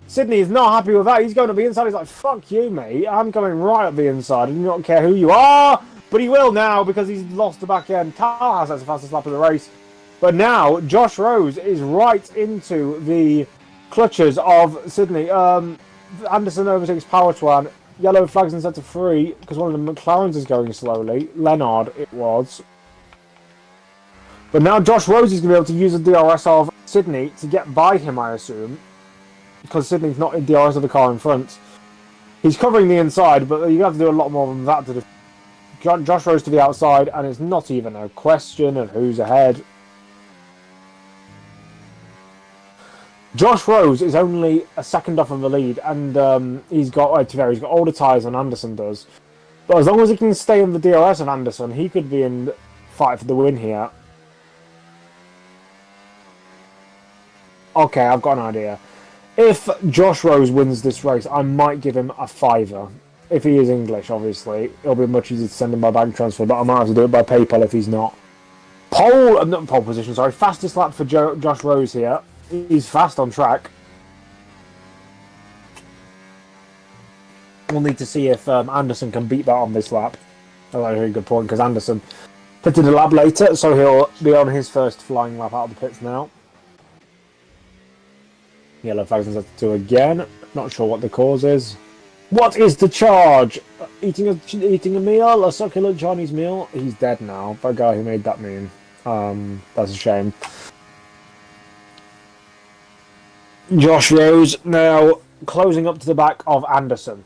Sydney is not happy with that. He's going to the inside. He's like, fuck you, mate. I'm going right up the inside. I do not care who you are. But he will now because he's lost the back end. Carl has the fastest lap of the race. But now, Josh Rose is right into the clutches of Sydney. Anderson overtakes Power Twan. Yellow flags instead of 3 because one of the McLarens is going slowly. Leonard, it was. But now Josh Rose is going to be able to use the DRS of Sydney to get by him, I assume. Because Sydney's not in DRS of the car in front. He's covering the inside, but you have to do a lot more than that to Josh Rose to the outside, and it's not even a question of who's ahead. Josh Rose is only a second off of the lead, and he's got older tyres than Anderson does. But as long as he can stay on the DRS of Anderson, he could be in fight for the win here. Okay, I've got an idea. If Josh Rose wins this race, I might give him a $5. If he is English, obviously. It'll be much easier to send him by bank transfer, but I might have to do it by PayPal if he's not. Not pole position, sorry. Fastest lap for Josh Rose here. He's fast on track. We'll need to see if Anderson can beat that on this lap. That's a very good point, because Anderson pitted a lap later, so he'll be on his first flying lap out of the pits now. Yellow flags instead of 2 again. Not sure what the cause is. What is the charge? Eating a meal? A succulent Chinese meal? He's dead now. The guy who made that meme. That's a shame. Josh Rose now closing up to the back of Anderson.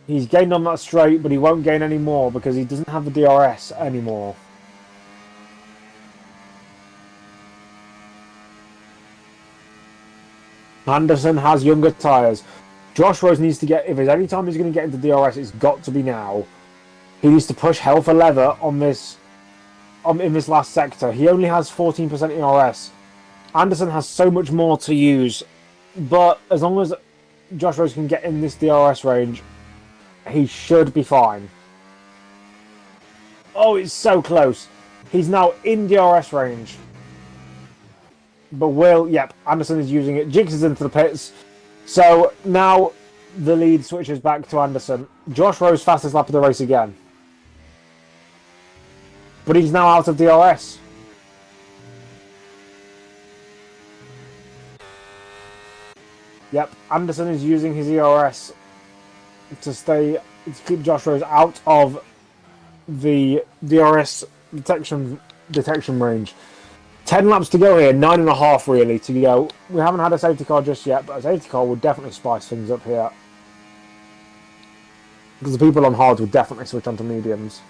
He's gained on that straight, but he won't gain any more because he doesn't have the DRS anymore. Anderson has younger tyres. Josh Rose needs to get, if there's any time he's going to get into DRS, it's got to be now. He needs to push hell for leather on this, in this last sector. He only has 14% ERS. Anderson has so much more to use, but as long as Josh Rose can get in this DRS range, he should be fine. Oh, it's so close. He's now in DRS range. But Anderson is using it. Jigs is into the pits. So now the lead switches back to Anderson. Josh Rose fastest lap of the race again. But he's now out of DRS. Yep, Anderson is using his ERS to keep Josh Rose out of the DRS detection range. 10 laps to go here, 9.5 really to go. We haven't had a safety car just yet, but a safety car will definitely spice things up here. Because the people on hards will definitely switch onto mediums.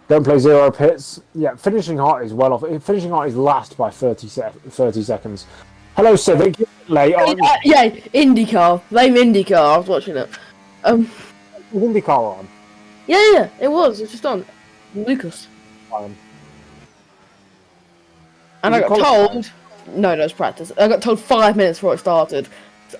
Don't play zero pits. Yeah, finishing hot is well off. Finishing hot is last by 30 seconds. Hello, Civic. You're late on. Yeah, IndyCar. Blame IndyCar. I was watching it. Was IndyCar on? Yeah, it was. It's just on. Lucas. And I got told. No, that was practice. I got told 5 minutes before it started,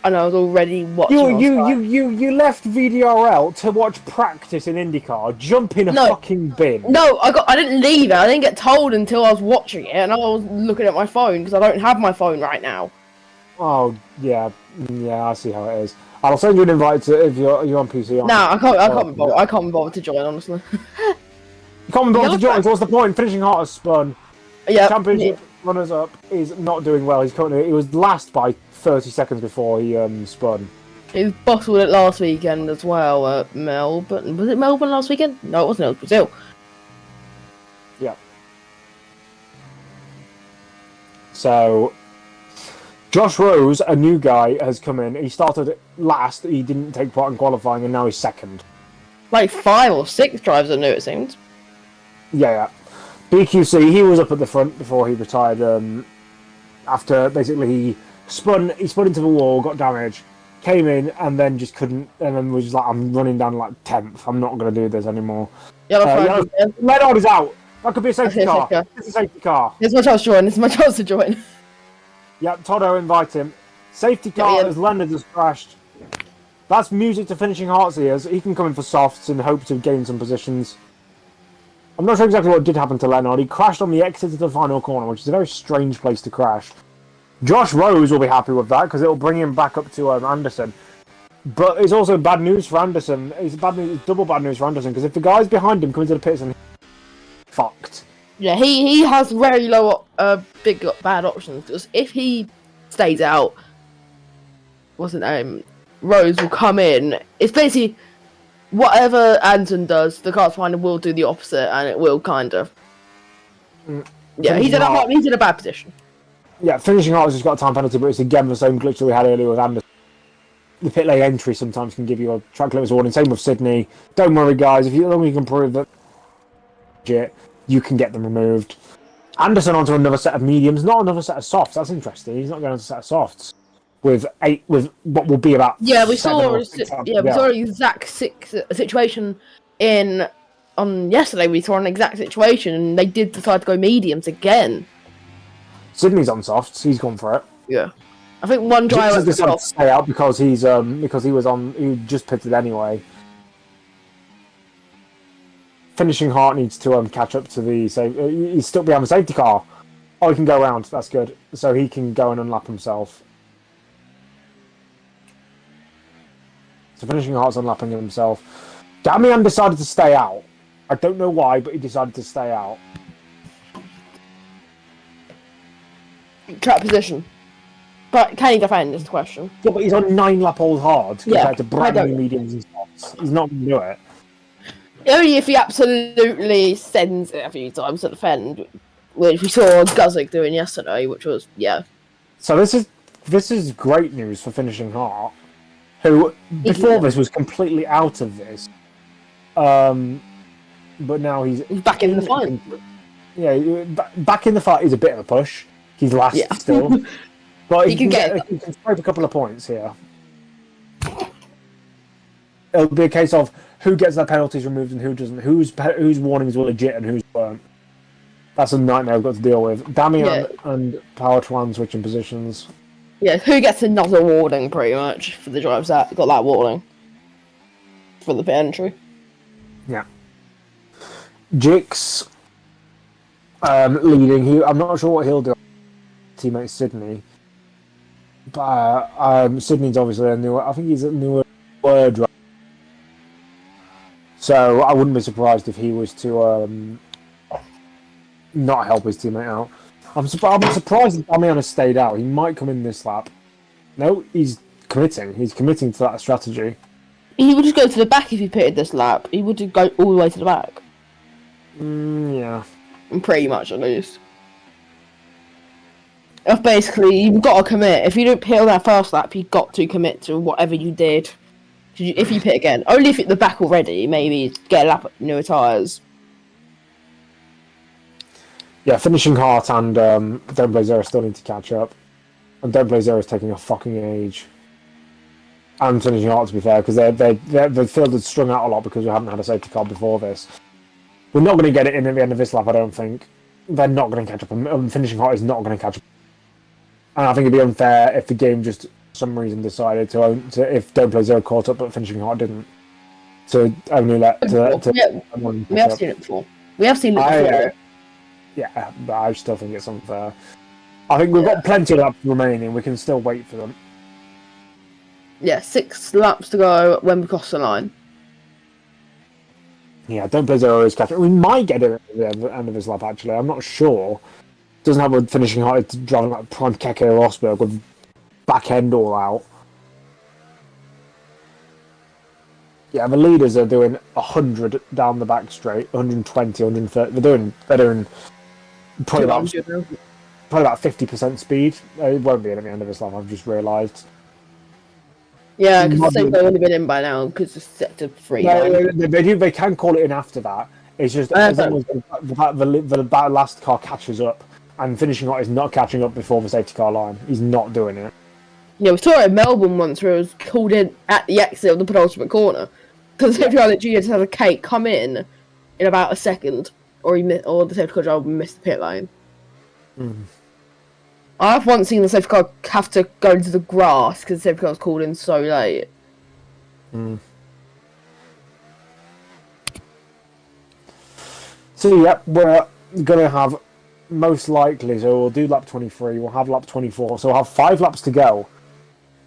and I was already watching. You left VDRL to watch practice in IndyCar. Jump in a fucking bin. No, I didn't leave it. I didn't get told until I was watching it, and I was looking at my phone because I don't have my phone right now. Oh yeah, I see how it is. I'll send you an invite if you're on PC. Nah, I can't be bothered to join, honestly. You can't be bothered to join. So what's the point? Finishing hot has spun. Yeah. Championship runners up is not doing well. He was last by 30 seconds before he spun. He bottled it last weekend as well at Melbourne. Was it Melbourne last weekend? No, it wasn't. It was Brazil. Yeah. So, Josh Rose, a new guy, has come in. He started last. He didn't take part in qualifying, and now he's second. Like 5 or 6 drivers are new, it seems. Yeah. BQC, he was up at the front before he retired. After basically he spun into the wall, got damaged, came in, and then just couldn't. And then was just like, I'm running down like 10th. I'm not going to do this anymore. Yeah, Leonard is out. That could be a safety car. It's a safety car. It's my chance to join. It's my chance to join. Yeah, Toto, invite him. Safety car as Leonard has crashed. That's music to finishing Hearts ears. He can come in for softs and hope to gain some positions. I'm not sure exactly what did happen to Leonard. He crashed on the exit of the final corner, which is a very strange place to crash. Josh Rose will be happy with that because it'll bring him back up to Anderson. But it's also bad news for Anderson. It's double bad news for Anderson because if the guys behind him come into the pits and fucked. Yeah, he has very low, bad options because if he stays out, what's his name? Rose will come in. It's basically whatever Anderson does, the cars finder will do the opposite, and it will kind of. Yeah, he's in a bad position. Yeah, finishing hard has just got a time penalty, but it's again the same glitch that we had earlier with Anderson. The pit lane entry sometimes can give you a track limits warning. Same with Sydney. Don't worry, guys. As long as you can prove that you can get them removed. Anderson onto another set of mediums, not another set of softs. That's interesting. He's not going to set of softs with what will be about. Yeah, we saw an exact situation on yesterday. We saw an exact situation, and they did decide to go mediums again. Sydney's on softs. He's gone for it. Yeah, I think one driver decided to stay out because he just pitted anyway. Finishing Hart needs to catch up to the he's stuck behind the safety car. Oh, he can go around. That's good. So he can go and unlap himself. So Finishing Hart's unlapping himself. Damian decided to stay out. I don't know why, but he decided to stay out. Track position. But can he defend is the question. Yeah, but he's on 9-lap old hard compared to brand new mediums and spots. He's not going to do it. Only if he absolutely sends it a few times to defend, which we saw Guzik doing yesterday, which was, So this is great news for Finishing Hart, who before this was completely out of this. But now he's back in the fight. Yeah, back in the fight is a bit of a push. He's last still. But he can scrape a couple of points here. It'll be a case of who gets their penalties removed and who doesn't. Whose warnings were legit and whose weren't. That's a nightmare I've got to deal with. Damian and Power Twan switching positions. Yeah, who gets another warning pretty much for the drivers that got that warning for the pit entry. Yeah. Jix leading. I'm not sure what he'll do. Teammate Sydney. But Sydney's obviously a newer. I think he's a newer driver. So I wouldn't be surprised if he was to not help his teammate out. I'm surprised that Damian has stayed out. He might come in this lap. No, he's committing. He's committing to that strategy. He would just go to the back if he pitted this lap. He would just go all the way to the back. Yeah. Pretty much, at least. Basically, you've got to commit. If you don't pit on that first lap, you've got to commit to whatever you did. If you pit again. Only if it's the back already, maybe get a lap of newer tyres. Yeah, Finishing Heart and Don't Play Zero still need to catch up. And Don't Play Zero is taking a fucking age. And Finishing Heart, to be fair, because the field had strung out a lot because we haven't had a safety car before this. We're not going to get it in at the end of this lap, I don't think. They're not going to catch up. Finishing Heart is not going to catch up. And I think it'd be unfair if the game just, for some reason, decided to if Don't Play Zero caught up but Finishing Heart didn't. To only let... We have seen it before. We have seen it before. Yeah, but I still think it's unfair. I think we've got plenty of laps remaining. We can still wait for them. Yeah, 6 laps to go when we cross the line. Yeah, Don't Play Zero is catching. We might get it at the end of this lap, actually. I'm not sure. Doesn't have a Finishing Heart. It's driving like Prime Keke Rosberg with back end all out. Yeah, the leaders are doing 100 down the back straight, 120, 130. They're doing probably about 50% speed. It won't be at the end of this lap, I've just realised. Yeah, because they've only been in by now because it's set to 3. No, they can call it in after that. It's just as long as the last car catches up, and Finishing Heart is not catching up before the safety car line. He's not doing it. Yeah, we saw it in Melbourne once where it was called in at the exit of the penultimate corner. Because the safety car literally just had a cake come in about a second, or the safety car driver missed the pit lane. I've once seen the safety car have to go into the grass because the safety car was called in so late. So yeah, we're gonna have most likely. So we'll do lap 23. We'll have lap 24. So we'll have 5 laps to go.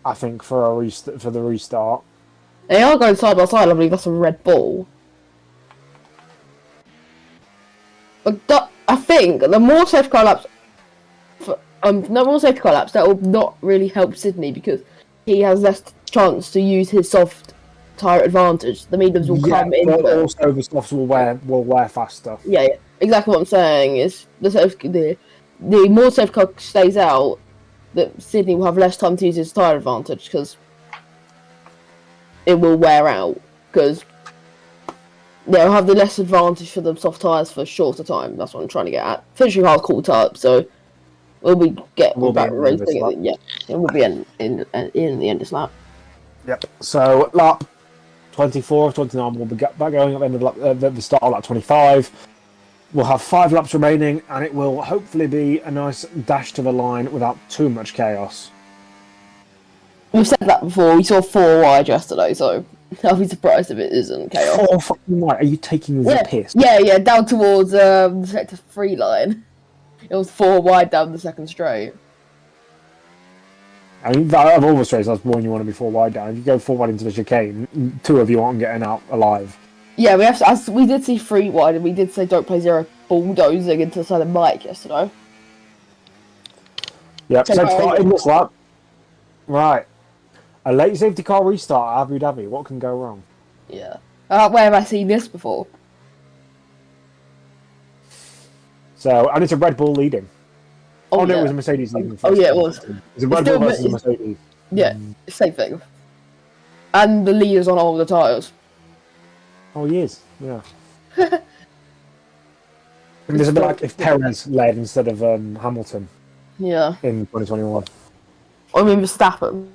I think for the restart. They are going side by side. I believe that's a Red Bull. But I think the more safety car laps, that will not really help Sydney because he has less chance to use his soft tyre advantage. The mediums will come in. But also the softs will wear faster. Yeah, exactly what I'm saying is the more safety car stays out, that Sydney will have less time to use his tyre advantage because it will wear out because they'll have the less advantage for the soft tyres for shorter time. That's what I'm trying to get at. Finishing Hard caught up, so we'll be back racing. Yeah, it will be in the end of this lap. Yep. So lap 24, 29 will be back going at the end of the start of lap 25. We'll have 5 laps remaining, and it will hopefully be a nice dash to the line without too much chaos. We've said that before. We saw 4 wide yesterday, so I'll be surprised if it isn't chaos. 4 fucking wide? Are you taking the piss? Yeah, down towards the sector 3 line. It was 4 wide down the second straight. I mean, out of all the straights, that's one you want to be 4 wide down. If you go 4 wide into the chicane, 2 of you aren't getting out alive. Yeah, we did see 3 wide, and we did say Don't Play Zero bulldozing into the side of Mike yesterday. Yep, so starting this lap. Right. A late safety car restart at Abu Dhabi. What can go wrong? Yeah. Where have I seen this before? So, and it's a Red Bull leading. Oh, no, yeah. it was a Mercedes leading. Oh, yeah, it was. It's a Red Bull versus a Mercedes. Yeah, same thing. And the leaders on all the tyres. Oh, he is. Yeah. And there's a bit like if Perez led instead of Hamilton. Yeah. In 2021. I mean, Verstappen.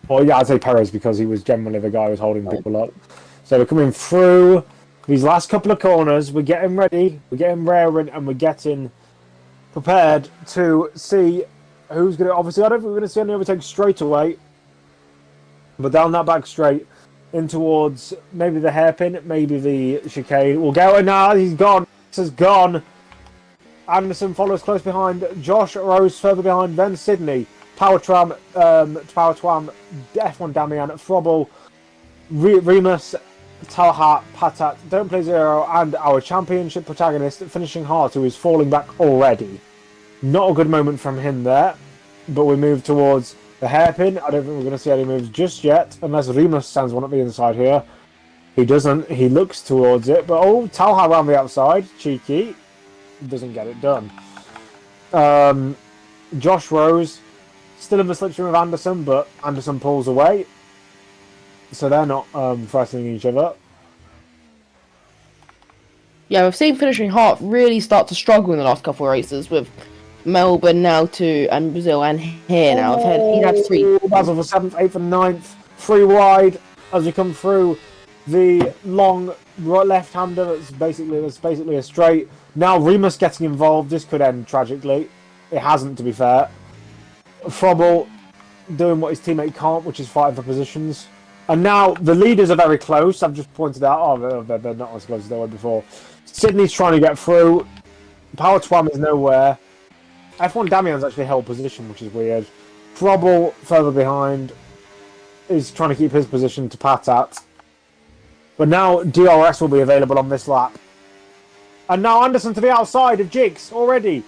Well, yeah, I'd say Perez because he was generally the guy who was holding people up. So we're coming through these last couple of corners. We're getting ready. We're getting raring, and we're getting prepared to see who's going to... Obviously, I don't think we're going to see any overtakes straight away. But down that back straight, in towards maybe the hairpin, maybe the chicane. We'll go, and now he's gone. This is gone. Anderson follows close behind. Josh Rose further behind. Then Sydney. Power Twam, F1 Damian, Frobel, Remus, Talha, Patat, Don't Play Zero, and our championship protagonist, Finishing Heart, who is falling back already. Not a good moment from him there, but we move towards the hairpin. I don't think we're going to see any moves just yet, unless Remus stands one at the inside here. He doesn't. He looks towards it, but Talha around the outside, cheeky, doesn't get it done. Josh Rose. Still in the slipstream of Anderson, but Anderson pulls away. So they're not threatening each other. Yeah, we've seen Finishing Heart really start to struggle in the last couple of races with Melbourne now too, and Brazil, and here now. He'd had 3. Basil for 7th, 8th, and 9th. 3 wide as we come through the long left-hander. That's basically a straight. Now Remus getting involved. This could end tragically. It hasn't, to be fair. Frobel doing what his teammate can't, which is fighting for positions. And now the leaders are very close. I've just pointed out. Oh, they're not as close as they were before. Sydney's trying to get through. Power Twam is nowhere. F1 Damian's actually held position, which is weird. Frobel further behind is trying to keep his position to Patat. But now DRS will be available on this lap. And now Anderson to the outside of Jigs already.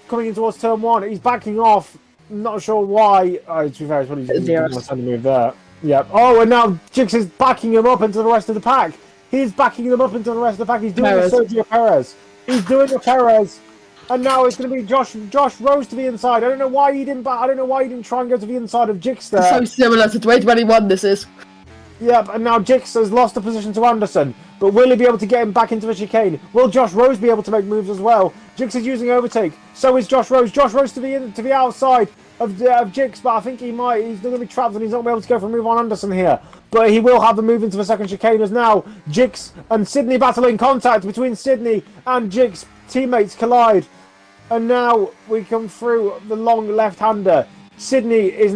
Coming in towards turn 1. He's backing off. Not sure why. To be fair, he's probably doing a sudden move there. Yep. Oh, and now Jigs is backing him up into the rest of the pack. He's backing them up into the rest of the pack. He's doing the Sergio Perez. He's doing the Perez. And now it's going to be Josh Rose to the inside. I don't know why he didn't try and go to the inside of Jigs there. So similar to 2021 this is. Yep, and now Jigs has lost the position to Anderson. But will he be able to get him back into the chicane? Will Josh Rose be able to make moves as well? Jigs is using overtake. So is Josh Rose. Josh Rose to the outside of Jigs, but I think he's going to be trapped and he's not going to be able to go for a move on Anderson here. But he will have the move into the second chicane as now Jigs and Sydney battling contact between Sydney and Jigs. Teammates collide. And now we come through the long left-hander. Sydney is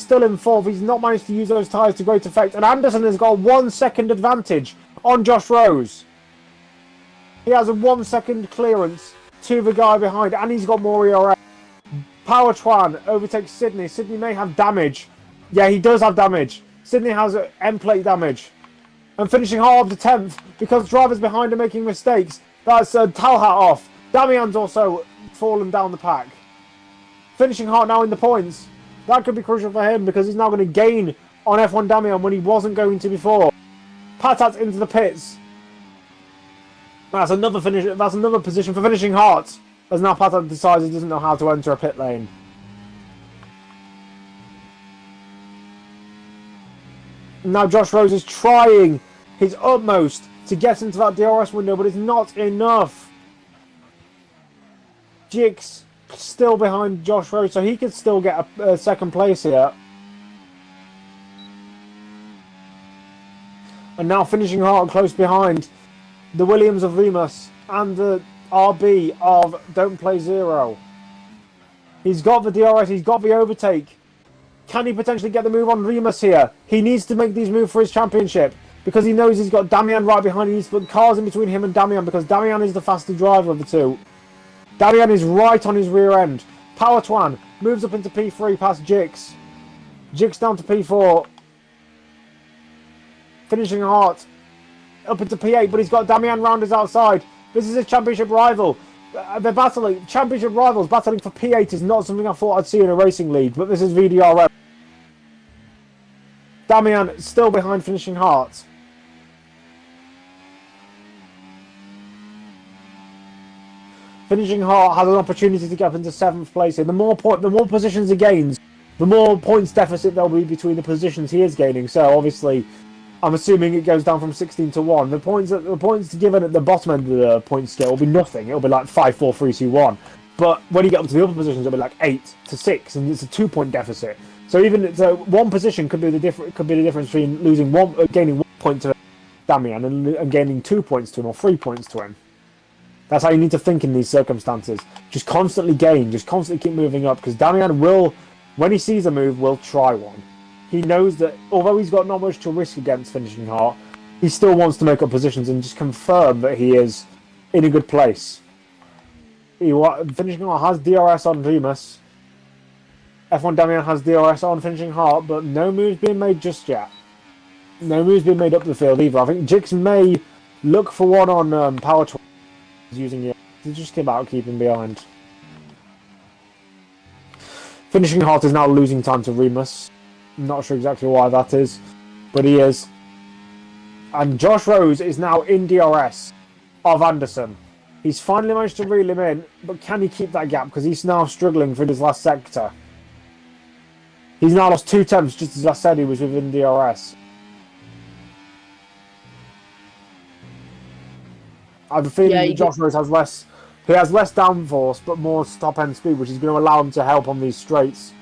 still in 4th. He's not managed to use those tyres to great effect. And Anderson has got a 1 second advantage on Josh Rose. He has a 1 second clearance to the guy behind. And he's got more ERA. Power Twan overtakes Sydney. Sydney may have damage. Yeah, he does have damage. Sydney has end plate damage. And finishing hard up to 10th because drivers behind are making mistakes. That's Talhat off. Damian's also fallen down the pack. Finishing hard now in the points. That could be crucial for him because he's now going to gain on F1 Damian when he wasn't going to before. Patat's into the pits. That's another position for finishing hard. As now Patat decides he doesn't know how to enter a pit lane. Now Josh Rose is trying his utmost to get into that DRS window, but it's not enough. Jigs still behind Josh Rose, so he could still get a second place here. And now finishing hard close behind the Williams of Remus and the RB of Don't Play Zero. He's got the DRS, he's got the overtake. Can he potentially get the move on Remus here? He needs to make these moves for his championship because he knows he's got Damian right behind him. He needs to put cars in between him and Damian because Damian is the faster driver of the two. Damian is right on his rear end. Power Twan moves up into P3 past Jigs. Jigs down to P4. Finishing Hart up into P8, but he's got Damian round his outside. This is a championship rival. They're battling. Championship rivals battling for P8 is not something I thought I'd see in a racing league, but this is VDRL. Damian still behind Finishing Hart. Finishing Hart has an opportunity to get up into 7th place here. The more positions he gains, the more points deficit there'll be between the positions he is gaining. So obviously, I'm assuming it goes down from 16 to 1. The points given at the bottom end of the point scale will be nothing. It'll be like 5, 4, 3, 2, 1. But when you get up to the upper positions, it'll be like 8 to 6, and it's a 2-point deficit. So one position could be the difference between gaining 1 point to Damian and gaining 2 points to him or 3 points to him. That's how you need to think in these circumstances. Just constantly gain, just constantly keep moving up, because Damian will, when he sees a move, will try one. He knows that although he's got not much to risk against Finishing Hart, he still wants to make up positions and just confirm that he is in a good place. Finishing Hart has DRS on Remus. F1 Damian has DRS on Finishing Hart, but no moves being made just yet. No moves being made up the field either. I think Jigs may look for one on Power 12. Using it to just about keeping behind. Finishing Hart is now losing time to Remus. I'm not sure exactly why that is, but he is. And Josh Rose is now in DRS of Anderson. He's finally managed to reel him in, but can he keep that gap? Because he's now struggling through this last sector. He's now lost 2 attempts, just as I said he was within DRS. I have a feeling Yeah, that you Josh Rose has less. He has less downforce, but more top end speed, which is going to allow him to help on these straights.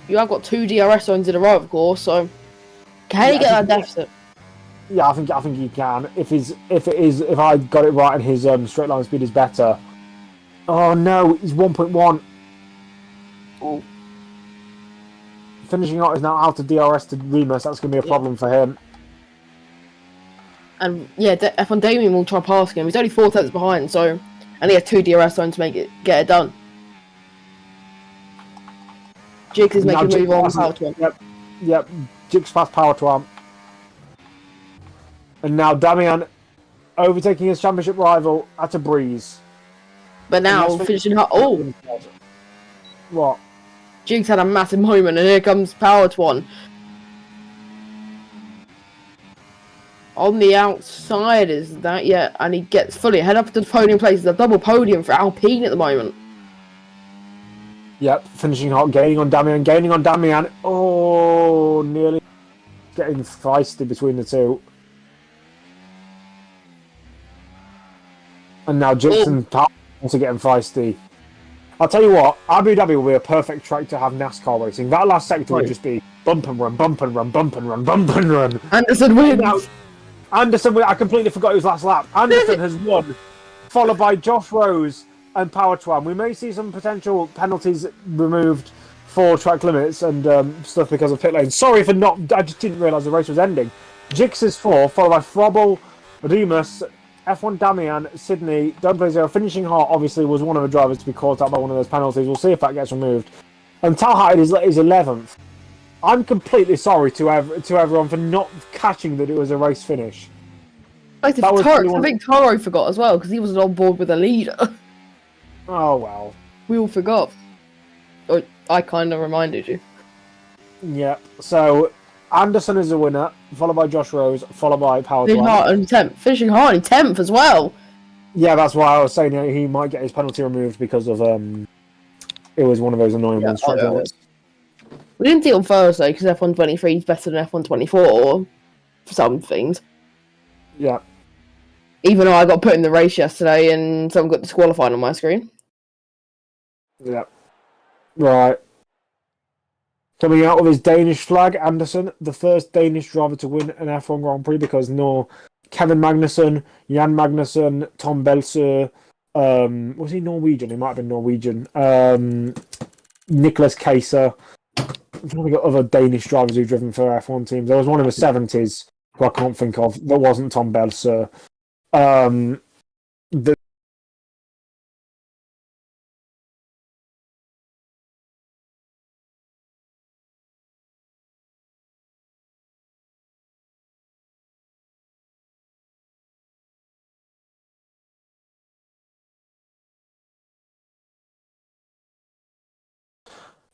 You have got 2 DRS zones in a row, of course. So can he get that deficit? Yeah, I think he can. If I got it right and his straight line speed is better. Oh no, he's 1.1. Oh. Finishing out is now out of DRS to Remus. That's going to be a problem for him. And yeah, F1 Damien will try passing him. He's only 4 tenths behind, so and he has 2 DRS zones to get it done. Jigs is making a move on power to him. Yep. Jigs fast power to arm. And now Damian overtaking his championship rival at a breeze. But now finishing hot. Oh, what? Jigs had a massive moment, and here comes power to one. On the outside is that, yeah, and he gets fully ahead up to the podium place. It's a double podium for Alpine at the moment. Yep, finishing hot, gaining on Damian. Oh, nearly getting feisty between the two. And now Jason also getting feisty. I'll tell you what, Abu Dhabi will be a perfect track to have NASCAR racing. That last sector would just be bump and run, bump and run, bump and run, bump and run. Anderson wins. Now, I completely forgot his last lap. Anderson has won, followed by Josh Rose and Power Twan. We may see some potential penalties removed for track limits and stuff because of pit lane. Sorry for not... I just didn't realise the race was ending. Jix is 4, followed by Frobel, Remus, F1 Damian, Sydney, Don't Play Zero. Finishing hot, obviously, was one of the drivers to be caught up by one of those penalties. We'll see if that gets removed. And Talhat is 11th. I'm completely sorry to everyone for not catching that it was a race finish. I think Taro forgot as well, because he wasn't on board with the leader. Oh, well. We all forgot. Oh, I kind of reminded you. Yeah, so Anderson is a winner, followed by Josh Rose, followed by Power Twan. Finishing hard in 10th as well. Yeah, that's why I was saying he might get his penalty removed because of it was one of those annoying ones. We didn't see it on Thursday because F123 is better than F124 for some things. Yeah. Even though I got put in the race yesterday and someone got disqualified on my screen. Yeah. Right. Coming out with his Danish flag, Anderson, the first Danish driver to win an F1 Grand Prix because Kevin Magnussen, Jan Magnussen, Tom Belsø, was he Norwegian? He might have been Norwegian. Nicholas Kaiser. I'm trying to get other Danish drivers who've driven for F1 teams. There was one in the 70s who I can't think of that wasn't Tom Belsø.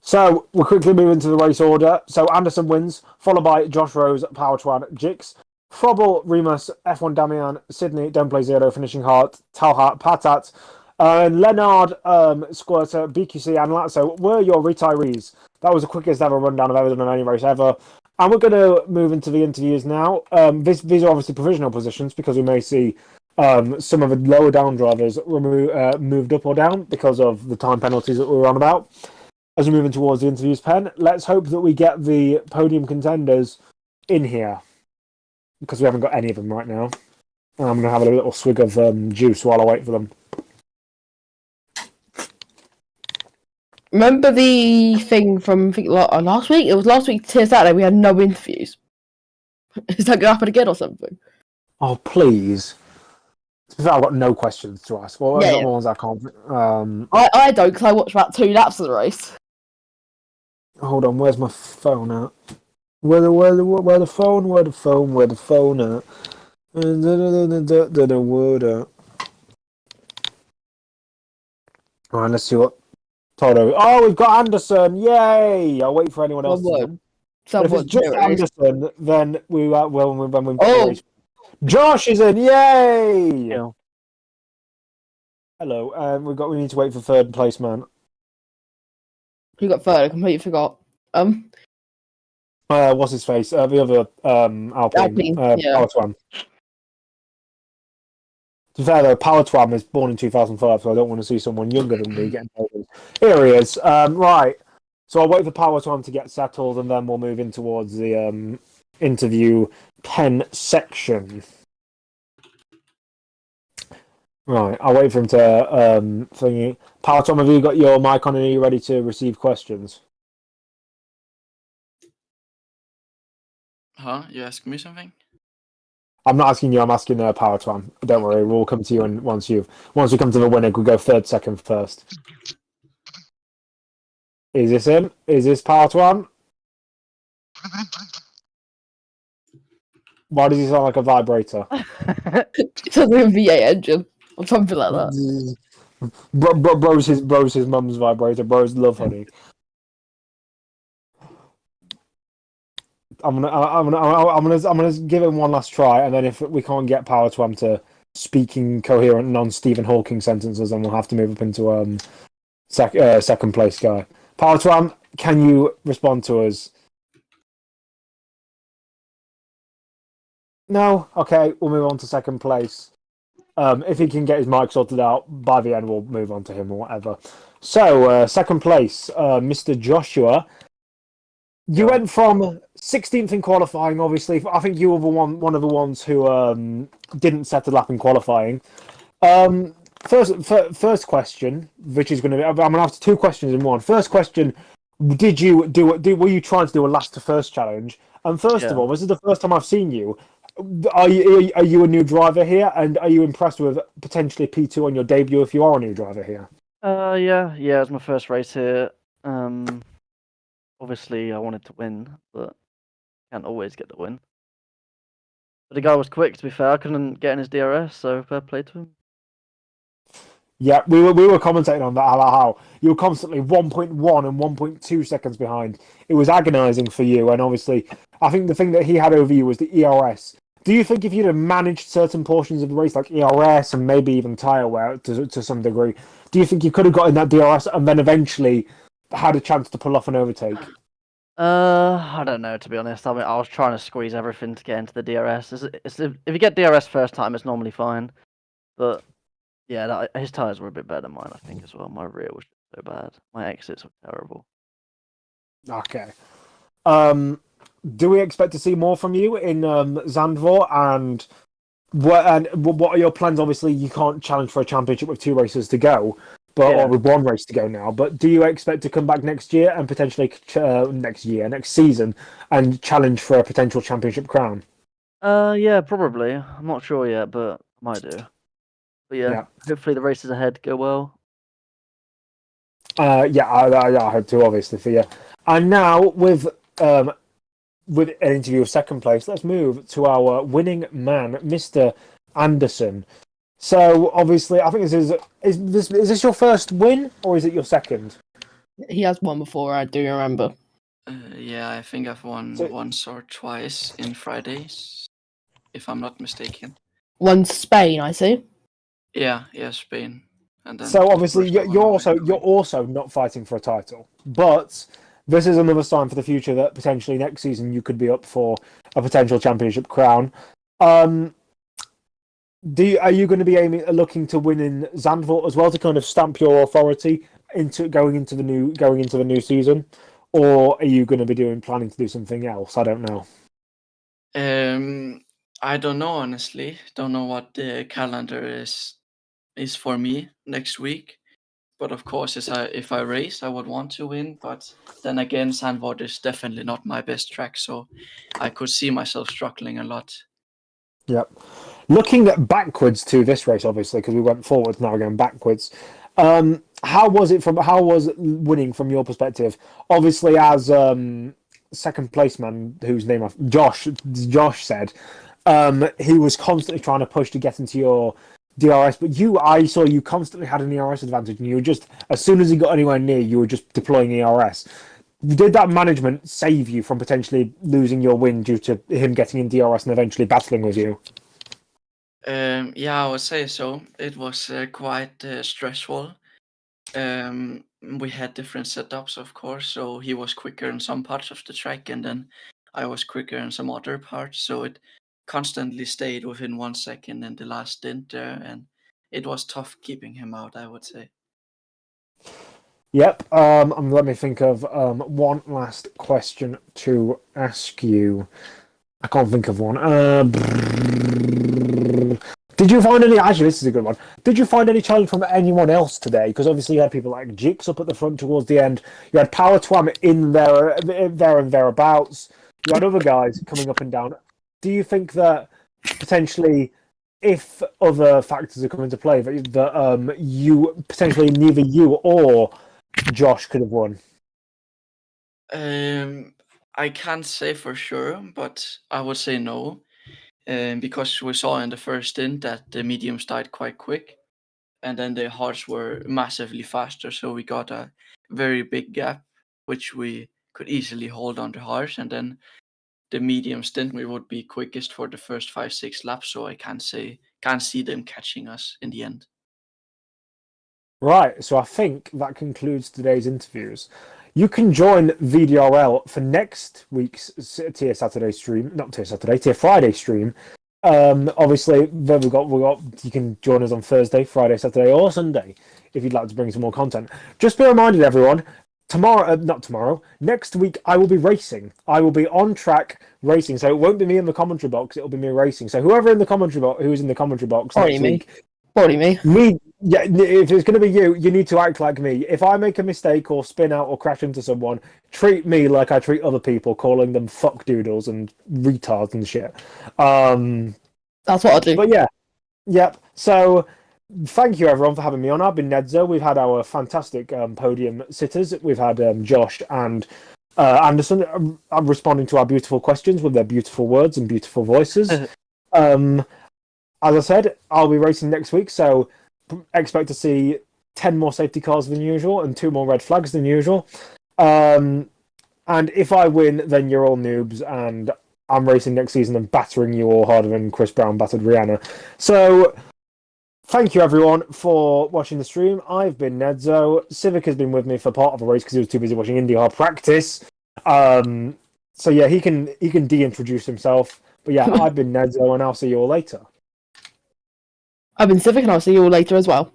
So we'll quickly move into the race order. So Anderson wins, followed by Josh Rose, Power Twan, Jix, Frobel, Remus, F1 Damian, Sydney, Don't Play Zero, Finishing Hart, Talhat, Patat, Leonard, Squirter, BQC, and Lazzo were your retirees. That was the quickest ever rundown I've ever done of any race ever. And we're going to move into the interviews now. These are obviously provisional positions because we may see some of the lower down drivers moved up or down because of the time penalties that we were on about. As we move in towards the interviews pen, let's hope that we get the podium contenders in here because we haven't got any of them right now. And I'm going to have a little swig of juice while I wait for them. Remember the thing from last week? It was last week to Saturday. We had no interviews. Is that going to happen again or something? Oh, please. To be fair, I've got no questions to ask. Well, I've got ones I can't. I don't because I watched about 2 laps of the race. Hold on, where's my phone at? Where the phone at? Word at. Alright, let's see what Toto. Oh, we've got Anderson! Yay! I'll wait for anyone else. If it's just Anderson, then we will. Josh is in! Yay! Yeah. Hello. We need to wait for third place, man. Who got third? I completely forgot. What's his face? The other Alpine. Yeah. Power Twan. To be fair though, Power Twam is born in 2005, so I don't want to see someone younger than me getting older. Here he is. Right. So I'll wait for Power Twam to get settled, and then we'll move in towards the interview pen section. Right. I'll wait for him to thingy. Power Twam, have you got your mic on and are you ready to receive questions? Huh? You ask me something? I'm not asking you. I'm asking Power Twam. Don't worry, we'll come to you. And once we come to the winner, we go third, second, first. Is this him? Is this Power Twam? Why does he sound like a vibrator? It sounds like a V8 engine or something like that. Bro's his mum's vibrator. Bro's love honey. I'm gonna give him one last try, and then if we can't get Power Twam to speaking coherent non-Stephen Hawking sentences, then we'll have to move up into second place guy. Power Twam, can you respond to us? No? Okay, we'll move on to second place. If he can get his mic sorted out, by the end we'll move on to him or whatever. So, second place, Mr. Joshua. You went from 16th in qualifying, obviously. I think you were one of the ones who didn't set a lap in qualifying. First question, which is going to be... I'm going to ask two questions in one. First question, were you trying to do a last to first challenge? And first of all, this is the first time I've seen you. Are you a new driver here? And are you impressed with potentially P2 on your debut if you are a new driver here? Yeah, it's my first race here. Obviously, I wanted to win, but can't always get the win. But the guy was quick, to be fair. I couldn't get in his DRS, so fair play to him. Yeah, we were commentating on that, how you were constantly 1.1 and 1.2 seconds behind. It was agonising for you, and obviously, I think the thing that he had over you was the ERS. Do you think if you'd have managed certain portions of the race, like ERS and maybe even tyre wear to some degree, do you think you could have got in that DRS and then eventually had a chance to pull off an overtake? I don't know, to be honest. I mean, I was trying to squeeze everything to get into the DRS. If you get DRS first time, it's normally fine. But yeah, his tyres were a bit better than mine, I think, as well. My rear was so bad. My exits were terrible. Okay. Do we expect to see more from you in Zandvoort? And what are your plans? Obviously, you can't challenge for a championship with 2 races to go, or with 1 race to go now. But do you expect to come back next year and potentially next season, and challenge for a potential championship crown? Yeah, probably. I'm not sure yet, but I might do. But yeah, hopefully the races ahead go well. I hope to, obviously, for you. And now with an interview of second place, let's move to our winning man, Mr. Anderson. So obviously, I think is this your first win or is it your second? He has won before, I do remember. Yeah, I think I've won once or twice in Fridays, if I'm not mistaken. Won Spain, I see. Yeah, Spain. And then so obviously you're also not fighting for a title, but this is another sign for the future that potentially next season you could be up for a potential championship crown. Are you going to be looking to win in Zandvoort as well to kind of stamp your authority into going into the new season, or are you going to be planning to do something else? I don't know. I don't know, honestly. Don't know what the calendar is for me next week. But of course, if I race, I would want to win. But then again, Zandvoort is definitely not my best track, so I could see myself struggling a lot. Yep. Looking backwards to this race, obviously, because we went forwards, now we're going backwards. How was winning from your perspective? Obviously, as second placeman, whose name Josh said, he was constantly trying to push to get into your DRS, but I saw you constantly had an ERS advantage, and you were just, as soon as he got anywhere near, you were just deploying ERS. Did that management save you from potentially losing your win due to him getting in DRS and eventually battling with you? Yeah, I would say so. It was quite stressful. We had different setups, of course, so he was quicker in some parts of the track, and then I was quicker in some other parts, so it constantly stayed within 1 second in the last stint there, and it was tough keeping him out, I would say. Yep. Let me think of one last question to ask you. I can't think of one. Did you find any? Actually, this is a good one. Did you find any challenge from anyone else today? Because obviously you had people like Jix up at the front towards the end. You had Power Twam in there and thereabouts. You had other guys coming up and down. Do you think that potentially, if other factors are coming into play, that you potentially neither you or Josh could have won? I can't say for sure, but I would say no. Because we saw in the first stint that the mediums died quite quick, and then the hards were massively faster, so we got a very big gap, which we could easily hold on the hards, and then the medium stint we would be quickest for the first 5-6 laps, so I can't see them catching us in the end. Right, so I think that concludes today's interviews. You can join VDRL for next week's Tier Friday stream. Obviously, then we got. You can join us on Thursday, Friday, Saturday, or Sunday if you'd like to bring some more content. Just be reminded, everyone. Next week I will be racing. I will be on track racing, so it won't be me in the commentary box. It'll be me racing. So who's in the commentary box next week? Probably me. Me, yeah. If it's going to be you, you need to act like me. If I make a mistake or spin out or crash into someone, treat me like I treat other people, calling them fuck doodles and retards and shit. That's what I do. But yeah, yep. So thank you everyone for having me on. I've been Nedzo. We've had our fantastic podium sitters. We've had Josh and Anderson responding to our beautiful questions with their beautiful words and beautiful voices. As I said, I'll be racing next week, so expect to see 10 more safety cars than usual and 2 more red flags than usual. And if I win, then you're all noobs, and I'm racing next season and battering you all harder than Chris Brown battered Rihanna. So, thank you everyone for watching the stream. I've been Nedzo. Civic has been with me for part of the race because he was too busy watching IndyCar practice. So yeah, he can de-introduce himself. But yeah, I've been Nedzo, and I'll see you all later. I've been Civic, and I'll see you all later as well.